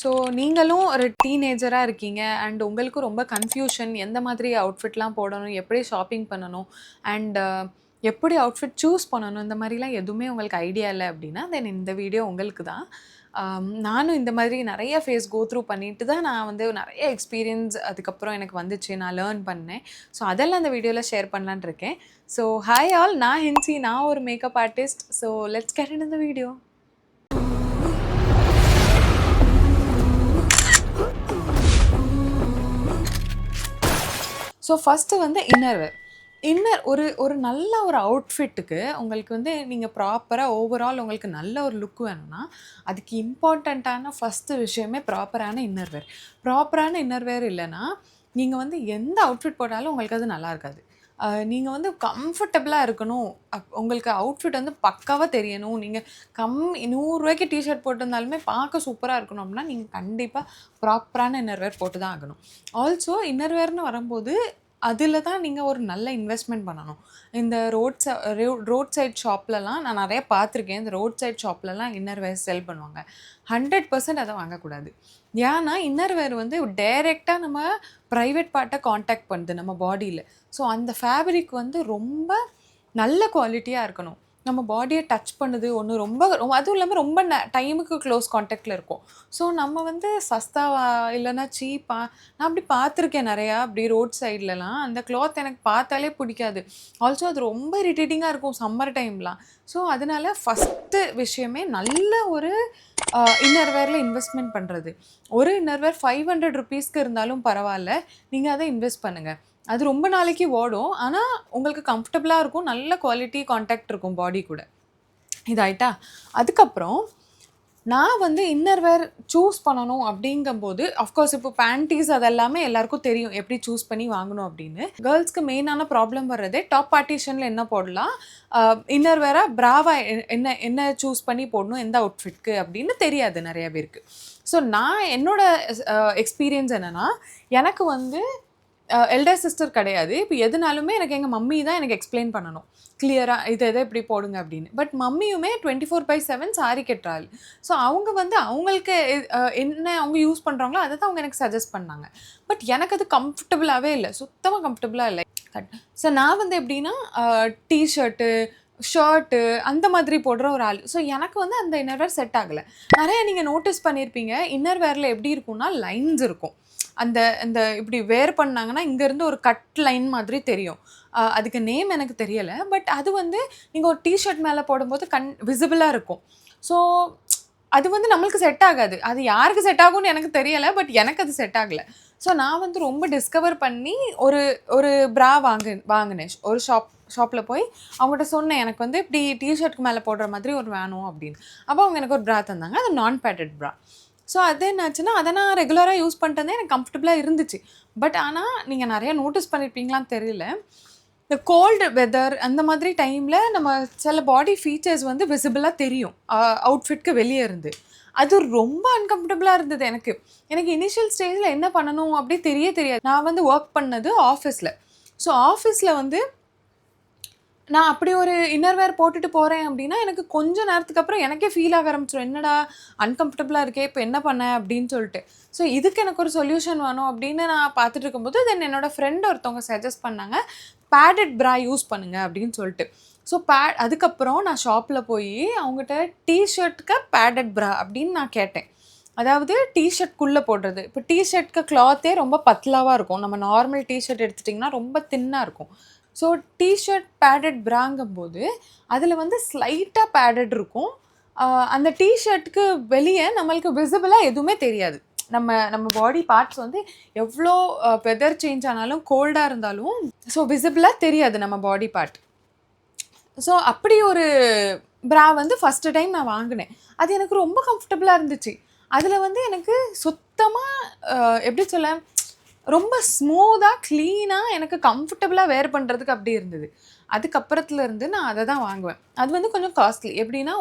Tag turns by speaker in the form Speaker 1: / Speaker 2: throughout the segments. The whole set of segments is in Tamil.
Speaker 1: ஸோ நீங்களும் ஒரு டீனேஜரா இருக்கீங்க அண்ட் உங்களுக்கு ரொம்ப கன்ஃப்யூஷன் எந்த மாதிரி அவுட்ஃபிட்லாம் போடணும், எப்படி ஷாப்பிங் பண்ணணும் அண்ட் எப்படி அவுட்ஃபிட் சூஸ் பண்ணணும் இந்த மாதிரிலாம் எதுவுமே உங்களுக்கு ஐடியா இல்லை அப்படின்னா தென் இந்த வீடியோ உங்களுக்கு தான். நானும் இந்த மாதிரி நிறைய ஃபேஸ் கோ த்ரூ பண்ணிட்டு தான் நான் வந்து நிறைய எக்ஸ்பீரியன்ஸ் அதுக்கப்புறம் எனக்கு வந்துச்சு, நான் லேர்ன் பண்ணேன். ஸோ அதெல்லாம் அந்த வீடியோவில் ஷேர் பண்ணலான் இருக்கேன். ஸோ ஹாய் ஆல், நான் ஹின்சி, நான் ஒரு makeup artist. So let's get in the video. So first வந்து இன்னர்வேர். ஒரு நல்ல ஒரு அவுட்ஃபிட்டுக்கு உங்களுக்கு வந்து நீங்கள் ப்ராப்பராக ஓவரால் உங்களுக்கு நல்ல ஒரு லுக் வேணும்னா அதுக்கு இம்பார்ட்டண்ட்டான ஃபஸ்ட்டு விஷயமே ப்ராப்பரான இன்னர்வேர். ப்ராப்பரான இன்னர்வேர் இல்லைன்னா நீங்கள் வந்து எந்த அவுட்ஃபிட் போட்டாலும் உங்களுக்கு அது நல்லா இருக்காது. நீங்கள் வந்து கம்ஃபர்டபுளாக இருக்கணும், உங்களுக்கு அவுட்ஃபிட் வந்து பக்காவாக தெரியணும். நீங்கள் ₹100 டிஷர்ட் போட்டிருந்தாலுமே பார்க்க சூப்பராக இருக்கணும் அப்படின்னா நீங்கள் கண்டிப்பாக ப்ராப்பரான இன்னர்வேர் போட்டு தான் ஆகணும். ஆல்சோ இன்னர்வேர்னு வரும்போது அதில் தான் நீங்கள் ஒரு நல்ல இன்வெஸ்ட்மெண்ட் பண்ணணும். இந்த ரோட் சைட் ஷாப்லலாம் நான் நிறைய பார்த்துருக்கேன். இந்த ரோட் சைட் ஷாப்லலாம் இன்னர்வேர் செல் பண்ணுவாங்க. 100% அதை வாங்கக்கூடாது. ஏன்னா இன்னர்வேர் வந்து டைரெக்டாக நம்ம ப்ரைவேட் பார்ட்டை காண்டாக்ட் பண்ணுது நம்ம பாடியில். ஸோ அந்த ஃபேப்ரிக் வந்து ரொம்ப நல்ல குவாலிட்டியாக இருக்கணும். நம்ம பாடியை டச் பண்ணுது ஒன்று, ரொம்ப அதுவும் இல்லாமல் ரொம்ப டைமுக்கு க்ளோஸ் காண்டாக்டில் இருக்கும். ஸோ நம்ம வந்து சஸ்தாவா இல்லைன்னா சீப்பா, நான் அப்படி பார்த்துருக்கேன் நிறையா. அப்படி ரோட் சைட்லலாம் அந்த கிளாத் எனக்கு பார்த்தாலே பிடிக்காது. ஆல்சோ அது ரொம்ப இரிட்டேட்டிங்காக இருக்கும் சம்மர் டைம்லாம். ஸோ அதனால ஃபஸ்ட்டு விஷயமே நல்ல ஒரு இன்னர்வேரில் இன்வெஸ்ட்மெண்ட் பண்ணுறது. ஒரு இன்னர்வேர் ₹500 இருந்தாலும் பரவாயில்ல, நீங்கள் அதை இன்வெஸ்ட் பண்ணுங்கள். அது ரொம்ப நாளைக்கு ஓடும். ஆனால் உங்களுக்கு கம்ஃபர்டபுளாக இருக்கும், நல்ல குவாலிட்டி காண்டாக்ட் இருக்கும் பாடி கூட. இதாயிட்டா, அதுக்கப்புறம் நான் வந்து இன்னர்வேர் சூஸ் பண்ணணும் அப்படிங்கும்போது அஃப்கோர்ஸ் இப்போ பேண்டீஸ் அதெல்லாமே எல்லாருக்கும் தெரியும் எப்படி சூஸ் பண்ணி வாங்கணும் அப்படின்னு. கேர்ள்ஸ்க்கு மெயினான ப்ராப்ளம் வர்றதே டாப் பார்ட்டிஷனில் என்ன போடலாம், இன்னர்வேராக ப்ராவா என்ன என்ன சூஸ் பண்ணி போடணும் எந்த அவுட்ஃபிட்க்கு அப்படின்னு தெரியாது நிறைய பேருக்கு. ஸோ நான் என்னோட எக்ஸ்பீரியன்ஸ் என்னென்னா, எனக்கு வந்து எல்டர் சிஸ்டர் கிடையாது. இப்போ எதுனாலுமே எனக்கு எங்கள் மம்மி தான் எனக்கு எக்ஸ்பிளைன் பண்ணணும் கிளியராக, இதை இப்படி போடுங்க அப்படின்னு. பட் மம்மியுமே 24/7 சாரி கட்டுறாள். ஸோ அவங்க வந்து அவங்களுக்கு என்ன அவங்க யூஸ் பண்ணுறாங்களோ அதை தான் அவங்க எனக்கு சஜஸ்ட் பண்ணாங்க. பட் எனக்கு அது கம்ஃபர்டபுளாகவே இல்லை, சுத்தமாக கம்ஃபர்டபுளாக இல்லை. ஸோ நான் வந்து எப்படின்னா டிஷர்ட்டு, ஷர்ட்டு அந்த மாதிரி போடுற ஒரு ஆள். ஸோ எனக்கு வந்து அந்த இன்னர்வேர் செட் ஆகலை. நிறைய நீங்கள் நோட்டீஸ் பண்ணியிருப்பீங்க, இன்னர்வேரில் எப்படி இருக்கும்னா லைன்ஸ் இருக்கும். அந்த அந்த இப்படி வேர் பண்ணாங்கன்னா இங்கேருந்து ஒரு கட் லைன் மாதிரி தெரியும். அதுக்கு நேம் எனக்கு தெரியலை. பட் அது வந்து நீங்கள் ஒரு டிஷர்ட் மேலே போடும்போது விசிபிளாக இருக்கும். ஸோ அது வந்து நம்மளுக்கு செட் ஆகாது. அது யாருக்கு செட் ஆகும்னு எனக்கு தெரியலை. பட் எனக்கு அது செட் ஆகலை. ஸோ நான் வந்து ரொம்ப டிஸ்கவர் பண்ணி ஒரு ஒரு ப்ரா வாங்கினேன். ஒரு ஷாப்பில் போய் அவங்ககிட்ட சொன்னேன், எனக்கு வந்து இப்படி டிஷர்ட்டுக்கு மேலே போடுற மாதிரி ஒரு வேணும் அப்படின்னு. அப்போ அவங்க எனக்கு ஒரு ப்ரா தந்தாங்க. அது நான் பேட்டட் ப்ரா. ஸோ அது என்னாச்சுன்னா, அதை நான் ரெகுலராக யூஸ் பண்ணிட்டு எனக்கு கம்ஃபர்டபுளாக இருந்துச்சு. பட் ஆனால் நீங்கள் நிறையா நோட்டீஸ் பண்ணியிருப்பீங்களான்னு தெரியல, இந்த கோல்டு வெதர் அந்த மாதிரி டைமில் நம்ம சில பாடி ஃபீச்சர்ஸ் வந்து விசிபிளாக தெரியும் அவுட்ஃபிட்க்கு வெளியே இருந்து. அது ரொம்ப அன்கம்ஃபர்டபுளாக இருந்தது எனக்கு. எனக்கு இனிஷியல் ஸ்டேஜில் என்ன பண்ணணும் அப்படி தெரியாது. நான் வந்து ஒர்க் பண்ணது ஆஃபீஸில். ஸோ ஆஃபீஸில் வந்து நான் அப்படி ஒரு இன்னர்வேர் போட்டுட்டு போகிறேன் அப்படின்னா எனக்கு கொஞ்சம் நேரத்துக்கு அப்புறம் எனக்கே ஃபீல் ஆக ஆரம்பிச்சிடும், என்னடா அன்கம்ஃபர்டபுளாக இருக்கே, இப்போ என்ன பண்ண அப்படின்னு சொல்லிட்டு. ஸோ இதுக்கு எனக்கு ஒரு சொல்யூஷன் வேணும் அப்படின்னு நான் பார்த்துட்டு இருக்கும்போது தென் என்னோடய ஃப்ரெண்ட் ஒருத்தவங்க சஜஸ்ட் பண்ணாங்க, பேடட் ப்ரா யூஸ் பண்ணுங்க அப்படின்னு சொல்லிட்டு. ஸோ அதுக்கப்புறம் நான் ஷாப்பில் போய் அவங்ககிட்ட டிஷர்ட்டுக்கு பேடட் ப்ரா அப்படின்னு நான் கேட்டேன். அதாவது டிஷர்ட்குள்ளே போடுறது. இப்போ டிஷர்ட்க்கு கிளாத்தே ரொம்ப பத்லாவாக இருக்கும். நம்ம நார்மல் டிஷர்ட் எடுத்துட்டிங்கன்னா ரொம்ப தின்னாக இருக்கும். ஸோ டிஷர்ட் பேடட் ப்ராங்கும்போது அதில் வந்து ஸ்லைட்டாக பேடட் இருக்கும். அந்த டிஷர்ட்டுக்கு வெளியே நம்மளுக்கு விசிபிளாக எதுவுமே தெரியாது. நம்ம பாடி பார்ட்ஸ் வந்து எவ்வளோ வெதர் சேஞ்ச் ஆனாலும், கோல்டாக இருந்தாலும் ஸோ விசிபிளாக தெரியாது நம்ம பாடி பார்ட். ஸோ அப்படி ஒரு ப்ரா வந்து ஃபஸ்ட்டு டைம் நான் வாங்கினேன். அது எனக்கு ரொம்ப கம்ஃபர்டபுளாக இருந்துச்சு. அதில் வந்து எனக்கு சுத்தமாக எப்படி சொல்ல, ரொம்ப ஸ்மூத்தாக க்ளீனாக எனக்கு கம்ஃபர்டபுளாக வேர் பண்ணுறதுக்கு அப்படி இருந்தது. அதுக்கப்புறத்துலேருந்து நான் அதை தான் வாங்குவேன். அது வந்து கொஞ்சம் காஸ்ட்லி. எப்படின்னா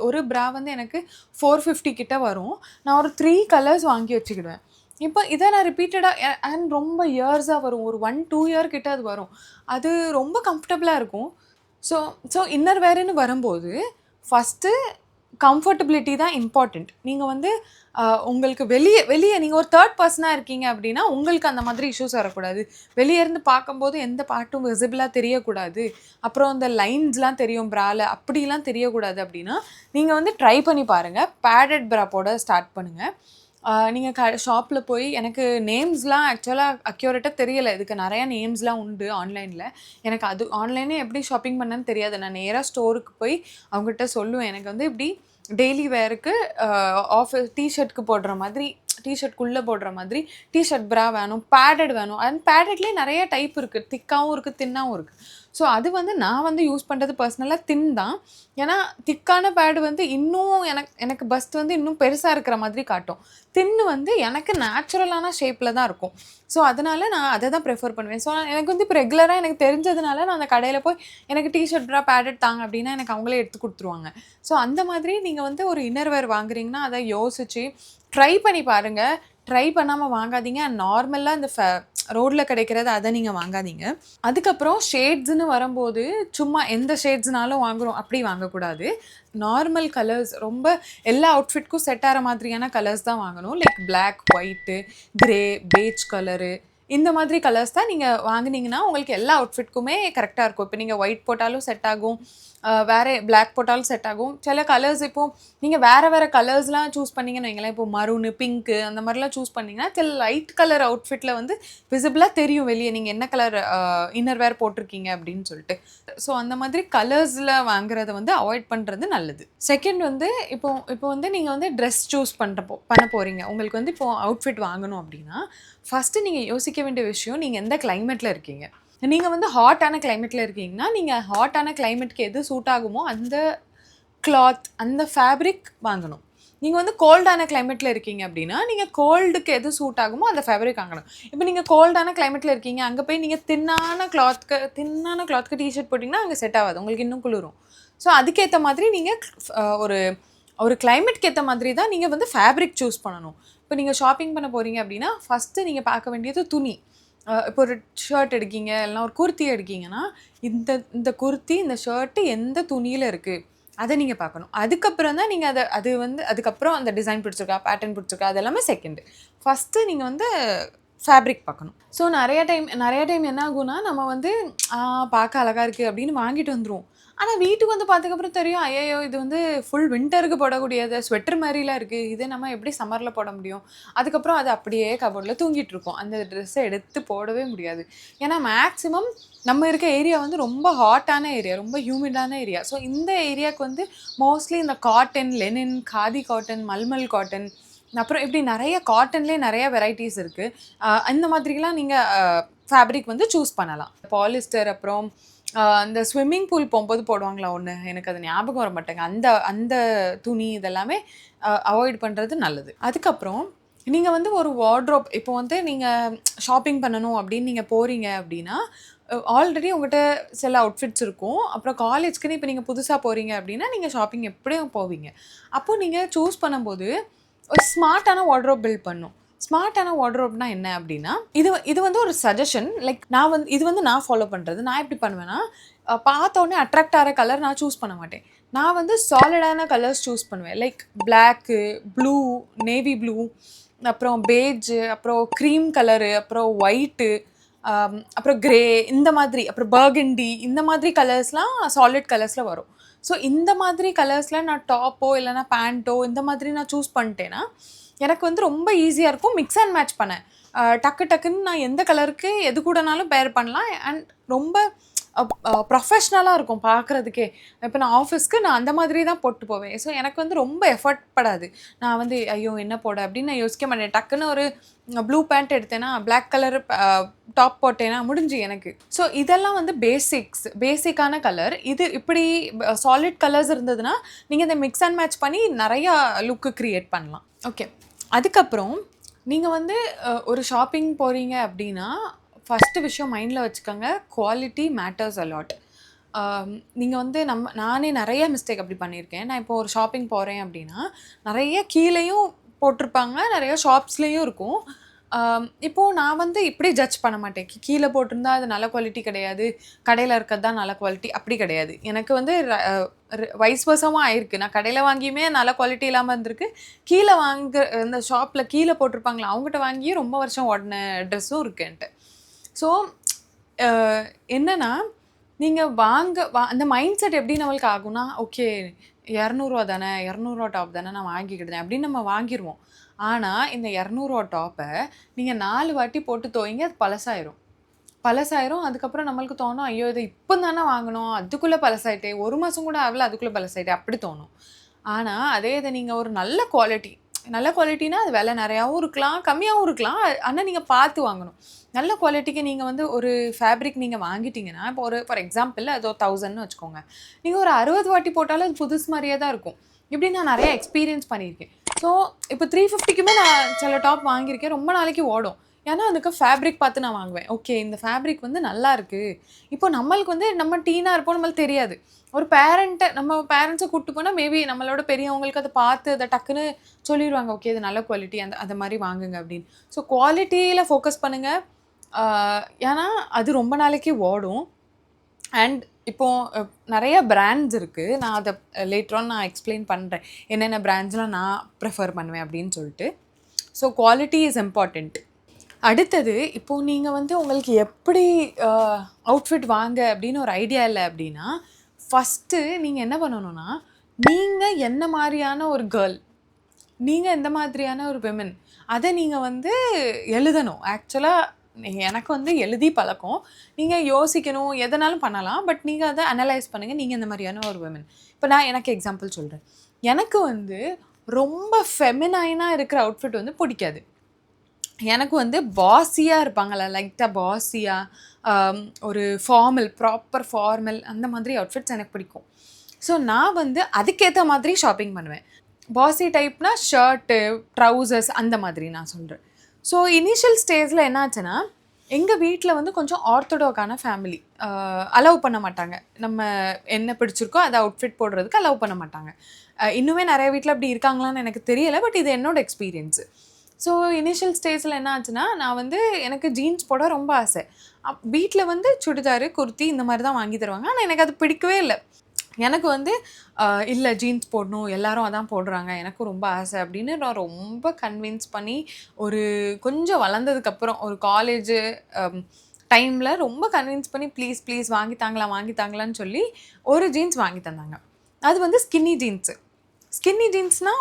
Speaker 1: ஒரு ப்ரா வந்து எனக்கு 450 கிட்ட வரும். நான் ஒரு 3 கலர்ஸ் வாங்கி வச்சுக்கிடுவேன். இப்போ இதை நான் ரிப்பீட்டடாக அண்ட் ரொம்ப இயர்ஸாக வரும். ஒரு 1-2 இயர் கிட்ட அது வரும். அது ரொம்ப கம்ஃபர்டபுளாக இருக்கும். ஸோ இன்னர் வேர்ன்னு வரும்போது ஃபஸ்ட்டு கம்ஃபர்டபிலிட்டி தான் இம்பார்ட்டண்ட். நீங்கள் வந்து உங்களுக்கு வெளியே வெளியே நீங்கள் ஒரு தேர்ட் பர்சனாக இருக்கீங்க அப்படின்னா உங்களுக்கு அந்த மாதிரி இஷ்யூஸ் வரக்கூடாது. வெளியே இருந்து பார்க்கும்போது எந்த பார்ட்டும் விசிபிளாக தெரியக்கூடாது, அப்புறம் அந்த லைன்ஸ்லாம் தெரியும் ப்ரால, அப்படிலாம் தெரியக்கூடாது அப்படின்னா நீங்கள் வந்து ட்ரை பண்ணி பாருங்கள். பேடட் ப்ரா போட ஸ்டார்ட் பண்ணுங்கள். நீங்கள் ஷாப்பில் போய் எனக்கு நேம்ஸ்லாம் ஆக்சுவலாக அக்யூரேட்டாக தெரியலை. இதுக்கு நிறையா நேம்ஸ்லாம் உண்டு ஆன்லைனில். எனக்கு அது ஆன்லைனே எப்படி ஷாப்பிங் பண்ணேன்னு தெரியாது. நான் நேராக ஸ்டோருக்கு போய் அவங்ககிட்ட சொல்லுவேன், எனக்கு வந்து இப்படி டெய்லி வேருக்கு ஆஃபீஸ் டிஷர்ட்க்கு போடுற மாதிரி, டிஷர்ட்குள்ளே போடுற மாதிரி டிஷர்ட் ப்ரா வேணும், பேடட் வேணும். அண்ட் பேடட்லேயே நிறைய டைப் இருக்குது, திக்காகவும் இருக்குது, தின்னாகவும் இருக்குது. ஸோ அது வந்து நான் வந்து யூஸ் பண்ணுறது பர்சனலாக தின் தான். ஏன்னா திக்கான பேடு வந்து இன்னும் எனக்கு பஸ்ட் வந்து இன்னும் பெருசாக இருக்கிற மாதிரி காட்டும். தின்னு வந்து எனக்கு நேச்சுரலான ஷேப்பில் தான் இருக்கும். ஸோ அதனால் நான் அதை தான் ப்ரிஃபர் பண்ணுவேன். ஸோ எனக்கு வந்து இப்போ ரெகுலராக எனக்கு தெரிஞ்சதுனால நான் அந்த கடையில் போய் எனக்கு டிஷர்ட் ப்ரா பேடட் தாங்க அப்படின்னா எனக்கு அவங்களே எடுத்து கொடுத்துருவாங்க. ஸோ அந்த மாதிரி நீங்கள் வந்து ஒரு இன்னர்வேர் வாங்குறீங்கன்னா அதை யோசித்து ட்ரை பண்ணி பாருங்கள். ட்ரை பண்ணாமல் வாங்காதீங்க. அண்ட் நார்மலாக இந்த ரோட்டில் கிடைக்கிறது அதை நீங்கள் வாங்காதீங்க. அதுக்கப்புறம் ஷேட்ஸ்னு வரும்போது சும்மா எந்த ஷேட்ஸ்னாலும் வாங்குகிறோம் அப்படி வாங்கக்கூடாது. நார்மல் கலர்ஸ், ரொம்ப எல்லா அவுட்ஃபிட்க்கும் செட் ஆகிற மாதிரியான கலர்ஸ் தான் வாங்கணும். Like black, white, grey, beige colour, இந்த மாதிரி கலர்ஸ் தான் நீங்கள் வாங்கினீங்கன்னா உங்களுக்கு எல்லா அவுட்ஃபிட்க்குமே கரெக்டாக இருக்கும். இப்போ நீங்கள் ஒயிட் போட்டாலும் செட் ஆகும், வேறு பிளாக் போட்டாலும் செட் ஆகும். சில கலர்ஸ் இப்போது நீங்கள் வேறு கலர்ஸ்லாம் சூஸ் பண்ணிங்கன்னு வைங்களேன். இப்போ மரூனு, பிங்க்கு அந்த மாதிரிலாம் சூஸ் பண்ணிங்கன்னா சில லைட் கலர் அவுட்ஃபிட்டில் வந்து விசிபிளாக தெரியும் வெளியே நீங்கள் என்ன கலர் இன்னர்வேர் போட்டிருக்கீங்க அப்படின்னு சொல்லிட்டு. ஸோ அந்த மாதிரி கலர்ஸில் வாங்குறத வந்து அவாய்ட் பண்ணுறது நல்லது. செகண்ட் வந்து இப்போ வந்து நீங்கள் வந்து ட்ரெஸ் சூஸ் பண்ண போகிறீங்க. உங்களுக்கு வந்து இப்போது அவுட்ஃபிட் வாங்கணும் அப்படின்னா ஃபஸ்ட்டு நீங்கள் யோசிக்க வேண்டிய விஷயம், நீங்கள் எந்த கிளைமேட்டில் இருக்கீங்க. நீங்கள் வந்து ஹாட்டான கிளைமேட்டில் இருக்கீங்கன்னா நீங்கள் ஹாட்டான கிளைமேட்க்கு எது சூட் ஆகுமோ அந்த கிளாத், அந்த ஃபேப்ரிக் வாங்கணும். நீங்கள் வந்து கோல்டான கிளைமேட்டில் இருக்கீங்க அப்படின்னா நீங்கள் கோல்டுக்கு எது சூட் ஆகுமோ அந்த ஃபேப்ரிக் வாங்கணும். இப்போ நீங்கள் கோல்டான கிளைமேட்டில் இருக்கீங்க, அங்கே போய் நீங்கள் தின்னான கிளாத்க்கு டிஷர்ட் போட்டிங்கன்னா அங்கே செட் ஆகாது, உங்களுக்கு இன்னும் குளிரும். ஸோ அதுக்கேற்ற மாதிரி நீங்கள் ஒரு கிளைமேட்க்கு ஏற்ற மாதிரி தான் நீங்கள் வந்து ஃபேப்ரிக் சூஸ் பண்ணணும். இப்போ நீங்கள் ஷாப்பிங் பண்ண போகிறீங்க அப்படின்னா ஃபஸ்ட்டு நீங்கள் பார்க்க வேண்டியது துணி. இப்போ ஒரு ஷர்ட் எடுக்கீங்க, இல்லைனா ஒரு குர்த்தி எடுக்கீங்கன்னா இந்த குர்த்தி, இந்த ஷர்ட்டு எந்த துணியில் இருக்குது அதை நீங்கள் பார்க்கணும். அதுக்கப்புறம் தான் நீங்கள் அது வந்து அதுக்கப்புறம் அந்த டிசைன் பிடிச்சிருக்கா, பேட்டர்ன் பிடிச்சிருக்கா, அது எல்லாமே செகண்டு. ஃபஸ்ட்டு நீங்கள் வந்து ஃபேப்ரிக் பார்க்கணும். ஸோ நிறைய டைம் என்ன ஆகும்னா நம்ம வந்து பார்க்க அழகாக இருக்குது அப்படின்னு வாங்கிட்டு வந்துடுவோம். ஆனால் வீட்டுக்கு வந்து பார்த்ததுக்கப்புறம் தெரியும், ஐயோ இது வந்து ஃபுல் வின்டருக்கு போடக்கூடியது, ஸ்வெட்டர் மாதிரிலாம் இருக்குது, இதை நம்ம எப்படி சம்மரில் போட முடியும். அதுக்கப்புறம் அது அப்படியே கபோர்டில் தூங்கிட்டு இருக்கும். அந்த ட்ரெஸ்ஸை எடுத்து போடவே முடியாது. ஏன்னா மேக்ஸிமம் நம்ம இருக்க ஏரியா வந்து ரொம்ப ஹாட்டான ஏரியா, ரொம்ப ஹியூமிடான ஏரியா. ஸோ இந்த ஏரியாவுக்கு வந்து மோஸ்ட்லி இந்த cotton, Lenin, khadi cotton, mulmul cotton, அப்புறம் இப்படி நிறைய காட்டன்லேயே நிறைய வெரைட்டிஸ் இருக்குது. இந்த மாதிரிலாம் நீங்கள் ஃபேப்ரிக் வந்து சூஸ் பண்ணலாம். பாலிஸ்டர், அப்புறம் இந்த ஸ்விம்மிங் பூல் போகும்போது போடுவாங்களா ஒன்று, எனக்கு அது ஞாபகம் வர மாட்டேங்க, அந்த துணி இதெல்லாமே அவாய்ட் பண்ணுறது நல்லது. அதுக்கப்புறம் நீங்கள் வந்து ஒரு வார்ட்ரோப், இப்போ வந்து நீங்கள் ஷாப்பிங் பண்ணணும் அப்படின்னு நீங்கள் போகிறீங்க அப்படின்னா ஆல்ரெடி உங்கள்கிட்ட சில அவுட்ஃபிட்ஸ் இருக்கும். அப்புறம் காலேஜ்க்குன்னு இப்போ நீங்கள் புதுசாக போகிறீங்க அப்படின்னா நீங்கள் ஷாப்பிங் எப்படியும் போவீங்க. அப்போது நீங்கள் சூஸ் பண்ணும்போது ஒரு ஸ்மார்ட்டான வார்ட்ரோப் பில்ட் பண்ணும். ஸ்மார்ட்டான வார்ட்ரோப்னா என்ன அப்படின்னா, இது வந்து ஒரு சஜஷன். லைக் இது வந்து நான் ஃபாலோ பண்ணுறது. நான் எப்படி பண்ணுவேன்னா, பார்த்த உடனே அட்ராக்ட் ஆகிற கலர் நான் சூஸ் பண்ண மாட்டேன். நான் வந்து சாலிடான கலர்ஸ் சூஸ் பண்ணுவேன். Like black, blue, navy blue, அப்புறம் பேஜு, அப்புறம் க்ரீம் கலரு, அப்புறம் ஒயிட்டு, அப்புறம் கிரே, இந்த மாதிரி, அப்புறம் பர்கண்டி, இந்த மாதிரி கலர்ஸ்லாம் சாலிட் கலர்ஸில் வரும். ஸோ இந்த மாதிரி கலர்ஸில் நான் டாப்போ இல்லைனா பேண்ட்டோ இந்த மாதிரி நான் சூஸ் பண்ணிட்டேன்னா எனக்கு வந்து ரொம்ப ஈஸியாக இருக்கும் மிக்ஸ் அண்ட் மேட்ச் பண்ண. டக்குன்னு நான் எந்த கலருக்கு எது கூடனாலும் பேர் பண்ணலாம். அண்ட் ரொம்ப ப்ரொஃபஷ்னலாக இருக்கும் பார்க்குறதுக்கே. இப்போ நான் ஆஃபீஸ்க்கு நான் அந்த மாதிரி தான் போட்டு போவேன். ஸோ எனக்கு வந்து ரொம்ப எஃபர்ட் படாது. நான் வந்து ஐயோ என்ன போட அப்படின்னு நான் யோசிக்க மாட்டேன். டக்குன்னு ஒரு ப்ளூ பேண்ட் எடுத்தேன்னா, பிளாக் கலர் டாப் போட்டேன்னா முடிஞ்சு எனக்கு. ஸோ இதெல்லாம் வந்து பேசிக்கான கலர். இது இப்படி சாலிட் கலர்ஸ் இருந்ததுன்னா நீங்கள் இதை மிக்ஸ் அண்ட் மேட்ச் பண்ணி நிறையா லுக்கு க்ரியேட் பண்ணலாம். ஓகே, அதுக்கப்புறம் நீங்கள் வந்து ஒரு ஷாப்பிங் போகிறீங்க அப்படின்னா ஃபஸ்ட்டு விஷயம் மைண்டில் வச்சுக்கோங்க, குவாலிட்டி மேட்டர்ஸ் அலாட். நீங்கள் வந்து நானே நிறைய மிஸ்டேக் அப்படி பண்ணியிருக்கேன். நான் இப்போ ஒரு ஷாப்பிங் போகிறேன் அப்படின்னா நிறைய கீழேயும் போட்டிருப்பாங்க, நிறைய ஷாப்ஸ்லேயும் இருக்கும். இப்போது நான் வந்து இப்படி ஜட்ஜ் பண்ண மாட்டேன். கீழே போட்டிருந்தா அது நல்ல குவாலிட்டி கிடையாது. கடையில இருக்கிறது தான் நல்ல குவாலிட்டி அப்படி கிடையாது. எனக்கு வந்து வைஸ் வர்சாவும் ஆயிருக்கு. நான் கடையில வாங்கியுமே நல்ல குவாலிட்டி இல்லாம இருந்திருக்கு. கீழ இந்த ஷாப்ல கீழ போட்டிருப்பாங்கல்ல, அவங்ககிட்ட வாங்கியும் ரொம்ப வருஷம் ஓடுன ட்ரெஸ்ஸும் இருக்கு என்ட்ட. ஸோ அ என்னன்னா, நீங்க அந்த மைண்ட் செட் எப்படி நம்மளுக்கு ஆகும்னா, ஓகே ரூ. 200 தானே, ரூ. 200 டாப் தானே நான் வாங்கிக்கிடுதேன் அப்படின்னு நம்ம வாங்கிருவோம். ஆனா, இந்த ரூ. 200 டாப்ப நீங்க 4 வாட்டி போட்டு துவைங்க, அது பழசாயிரும். பழசாயிரும். அதுக்கப்புறம் நம்மளுக்கு தோணும், ஐயோ! இத இப்ப தானே வாங்குனோம். அதுக்குள்ள பழசாயிட்டே. 1 மாசம் கூட ஆகல, அதுக்குள்ள பழசாயிட்டே. அப்படி தோணும். ஆனா, அதே இத நீங்க ஒரு நல்ல குவாலிட்டி நல்ல குவாலிட்டினா அது விலை நெறையாவும் இருக்கலாம், கம்மியாவும் இருக்கலாம். ஆனா, நீங்க பார்த்து வாங்கணும். நல்ல குவாலிட்டிக்கு நீங்க வந்து ஒரு ஃபேப்ரிக் நீங்க வாங்கிட்டீங்கன்னா, இப்போ ஒரு ஃபார் எக்ஸாம்பிள் அது 1000ன்னு வச்சுக்கோங்க. நீங்க ஒரு 60 வாட்டி போட்டாலும் அது புதுசு மாரியே தான் இருக்கும். இப்படி நான் நெறைய எக்ஸ்பீரியன்ஸ் பண்ணியிருக்கேன். ஸோ, இப்போ 350க்குமே நான் சில டாப் வாங்கியிருக்கேன். ரொம்ப நாளைக்கு ஓடும். ஏன்னா, அதுக்கு ஃபேப்ரிக் பார்த்து நான் வாங்குவேன். ஓகே இந்த ஃபேப்ரிக் வந்து நல்லாருக்கு. இப்போ நம்மளுக்கு வந்து நம்ம டீனா இருப்போம், நம்மளுக்கு தெரியாது. ஒரு நம்ம பேரண்ட்ஸ கூட்டு போனா மேபி நம்மளோட பெரியவங்களுக்கு அத பார்த்து அத டக்குன்னு சொல்லிருவாங்க. ஓகே இது நல்ல குவாலிட்டி அந்த மாரி வாங்குங்க அப்படின்னு. ஸோ குவாலிட்டியில ஃபோக்கஸ் பண்ணுங்க. ஆ ஏன்னா, அது ரொம்ப நாளைக்கு ஓடும். அண்ட் இப்போ நெறைய பிராண்ட்ஸ் இருக்கு. நான் அத லேட்டர் ஆன் நான் எக்ஸ்ப்ளைன் பண்றேன். என்னென்ன பிராண்ட்ஸ்லாம் நான் ப்ரிஃபர் பண்ணுவேன் அப்படின்னு சொல்லிட்டு. So quality is important. அடுத்தது, இப்போ நீங்க வந்து உங்களுக்கு எப்படி அவுட்ஃபிட் வாங்க அப்படின்னு ஒரு ஐடியா இல்ல அப்படின்னா, ஃபர்ஸ்ட்டு நீங்க என்ன பண்ணணும்னா, நீங்க என்ன மாரியான ஒரு கேர்ள்? நீங்க எந்த மாதிரியான ஒரு விமன்? அத நீங்க வந்து எழுதணும். ஆக்சுவலா எனக்கு வந்து எழுதி பழக்கம். நீங்க யோசிக்கணும், எதனாலும் பண்ணலாம். பட் நீங்க அத அனலைஸ் பண்ணுங்க. நீங்க எந்த மாரியான ஒரு விமன்? இப்ப நான் எனக்கு எக்ஸாம்பிள் சொல்றேன். எனக்கு வந்து ரொம்ப ஃபெமினைனா இருக்கிற அவுட்ஃபிட் வந்து புடிக்காது. எனக்கு வந்து பாஸியா இருப்பாங்கல்ல, லைட்டா பாஸியா, ஒரு ப்ராப்பர் ஃபார்மல் அந்த மாதிரி அவுட்ஃபிட்ஸ் எனக்கு பிடிக்கும். ஸோ நான் வந்து அதுக்கேத்த மாதிரி ஷாப்பிங் பண்ணுவேன். பாஸி டைப்னா ஷர்ட்டு, ட்ரவுசர்ஸ் அந்த மாதிரி நான் சொல்றேன். ஸோ இனிஷியல் ஸ்டேஜ்ல என்ன ஆச்சுன்னா, எங்க வீட்ல வந்து கொஞ்சம் ஆர்த்தடாக்ஸான ஃபேமிலி. அலோவ் பண்ண மாட்டாங்க. நம்ம என்ன பிடிச்சிருக்கோ அத அவுட்ஃபிட் போடுறதுக்கு அலோவ் பண்ண மாட்டாங்க. இன்னுமே நெறைய வீட்ல அப்படி இருக்காங்களான்னு எனக்கு தெரியல. பட் இது என்னோட எக்ஸ்பீரியன்ஸு. ஸோ இனிஷியல் ஸ்டேஜில் என்ன ஆச்சுன்னா, நான் வந்து எனக்கு ஜீன்ஸ் போட ரொம்ப ஆசை. வீட்ல வந்து சுடிதாரு, குர்த்தி இந்த மாரி தான் வாங்கி தருவாங்க. ஆனா எனக்கு அது பிடிக்கவே இல்ல. எனக்கு வந்து இல்ல ஜீன்ஸ் போடணும், எல்லாரும் அதான் போடுறாங்க, எனக்கும் ரொம்ப ஆசை அப்படின்னு நான் ரொம்ப கன்வின்ஸ் பண்ணி, ஒரு கொஞ்சம் வளர்ந்ததுக்கப்புறம் ஒரு காலேஜு டைமில் ரொம்ப கன்வின்ஸ் பண்ணி ப்ளீஸ் ப்ளீஸ் வாங்கி தாங்களா, வாங்கி தாங்களான்னு சொல்லி ஒரு ஜீன்ஸ் வாங்கி தந்தாங்க. அது வந்து ஸ்கின்னி ஜீன்ஸு. ஸ்கின்னி ஜீன்ஸ்னா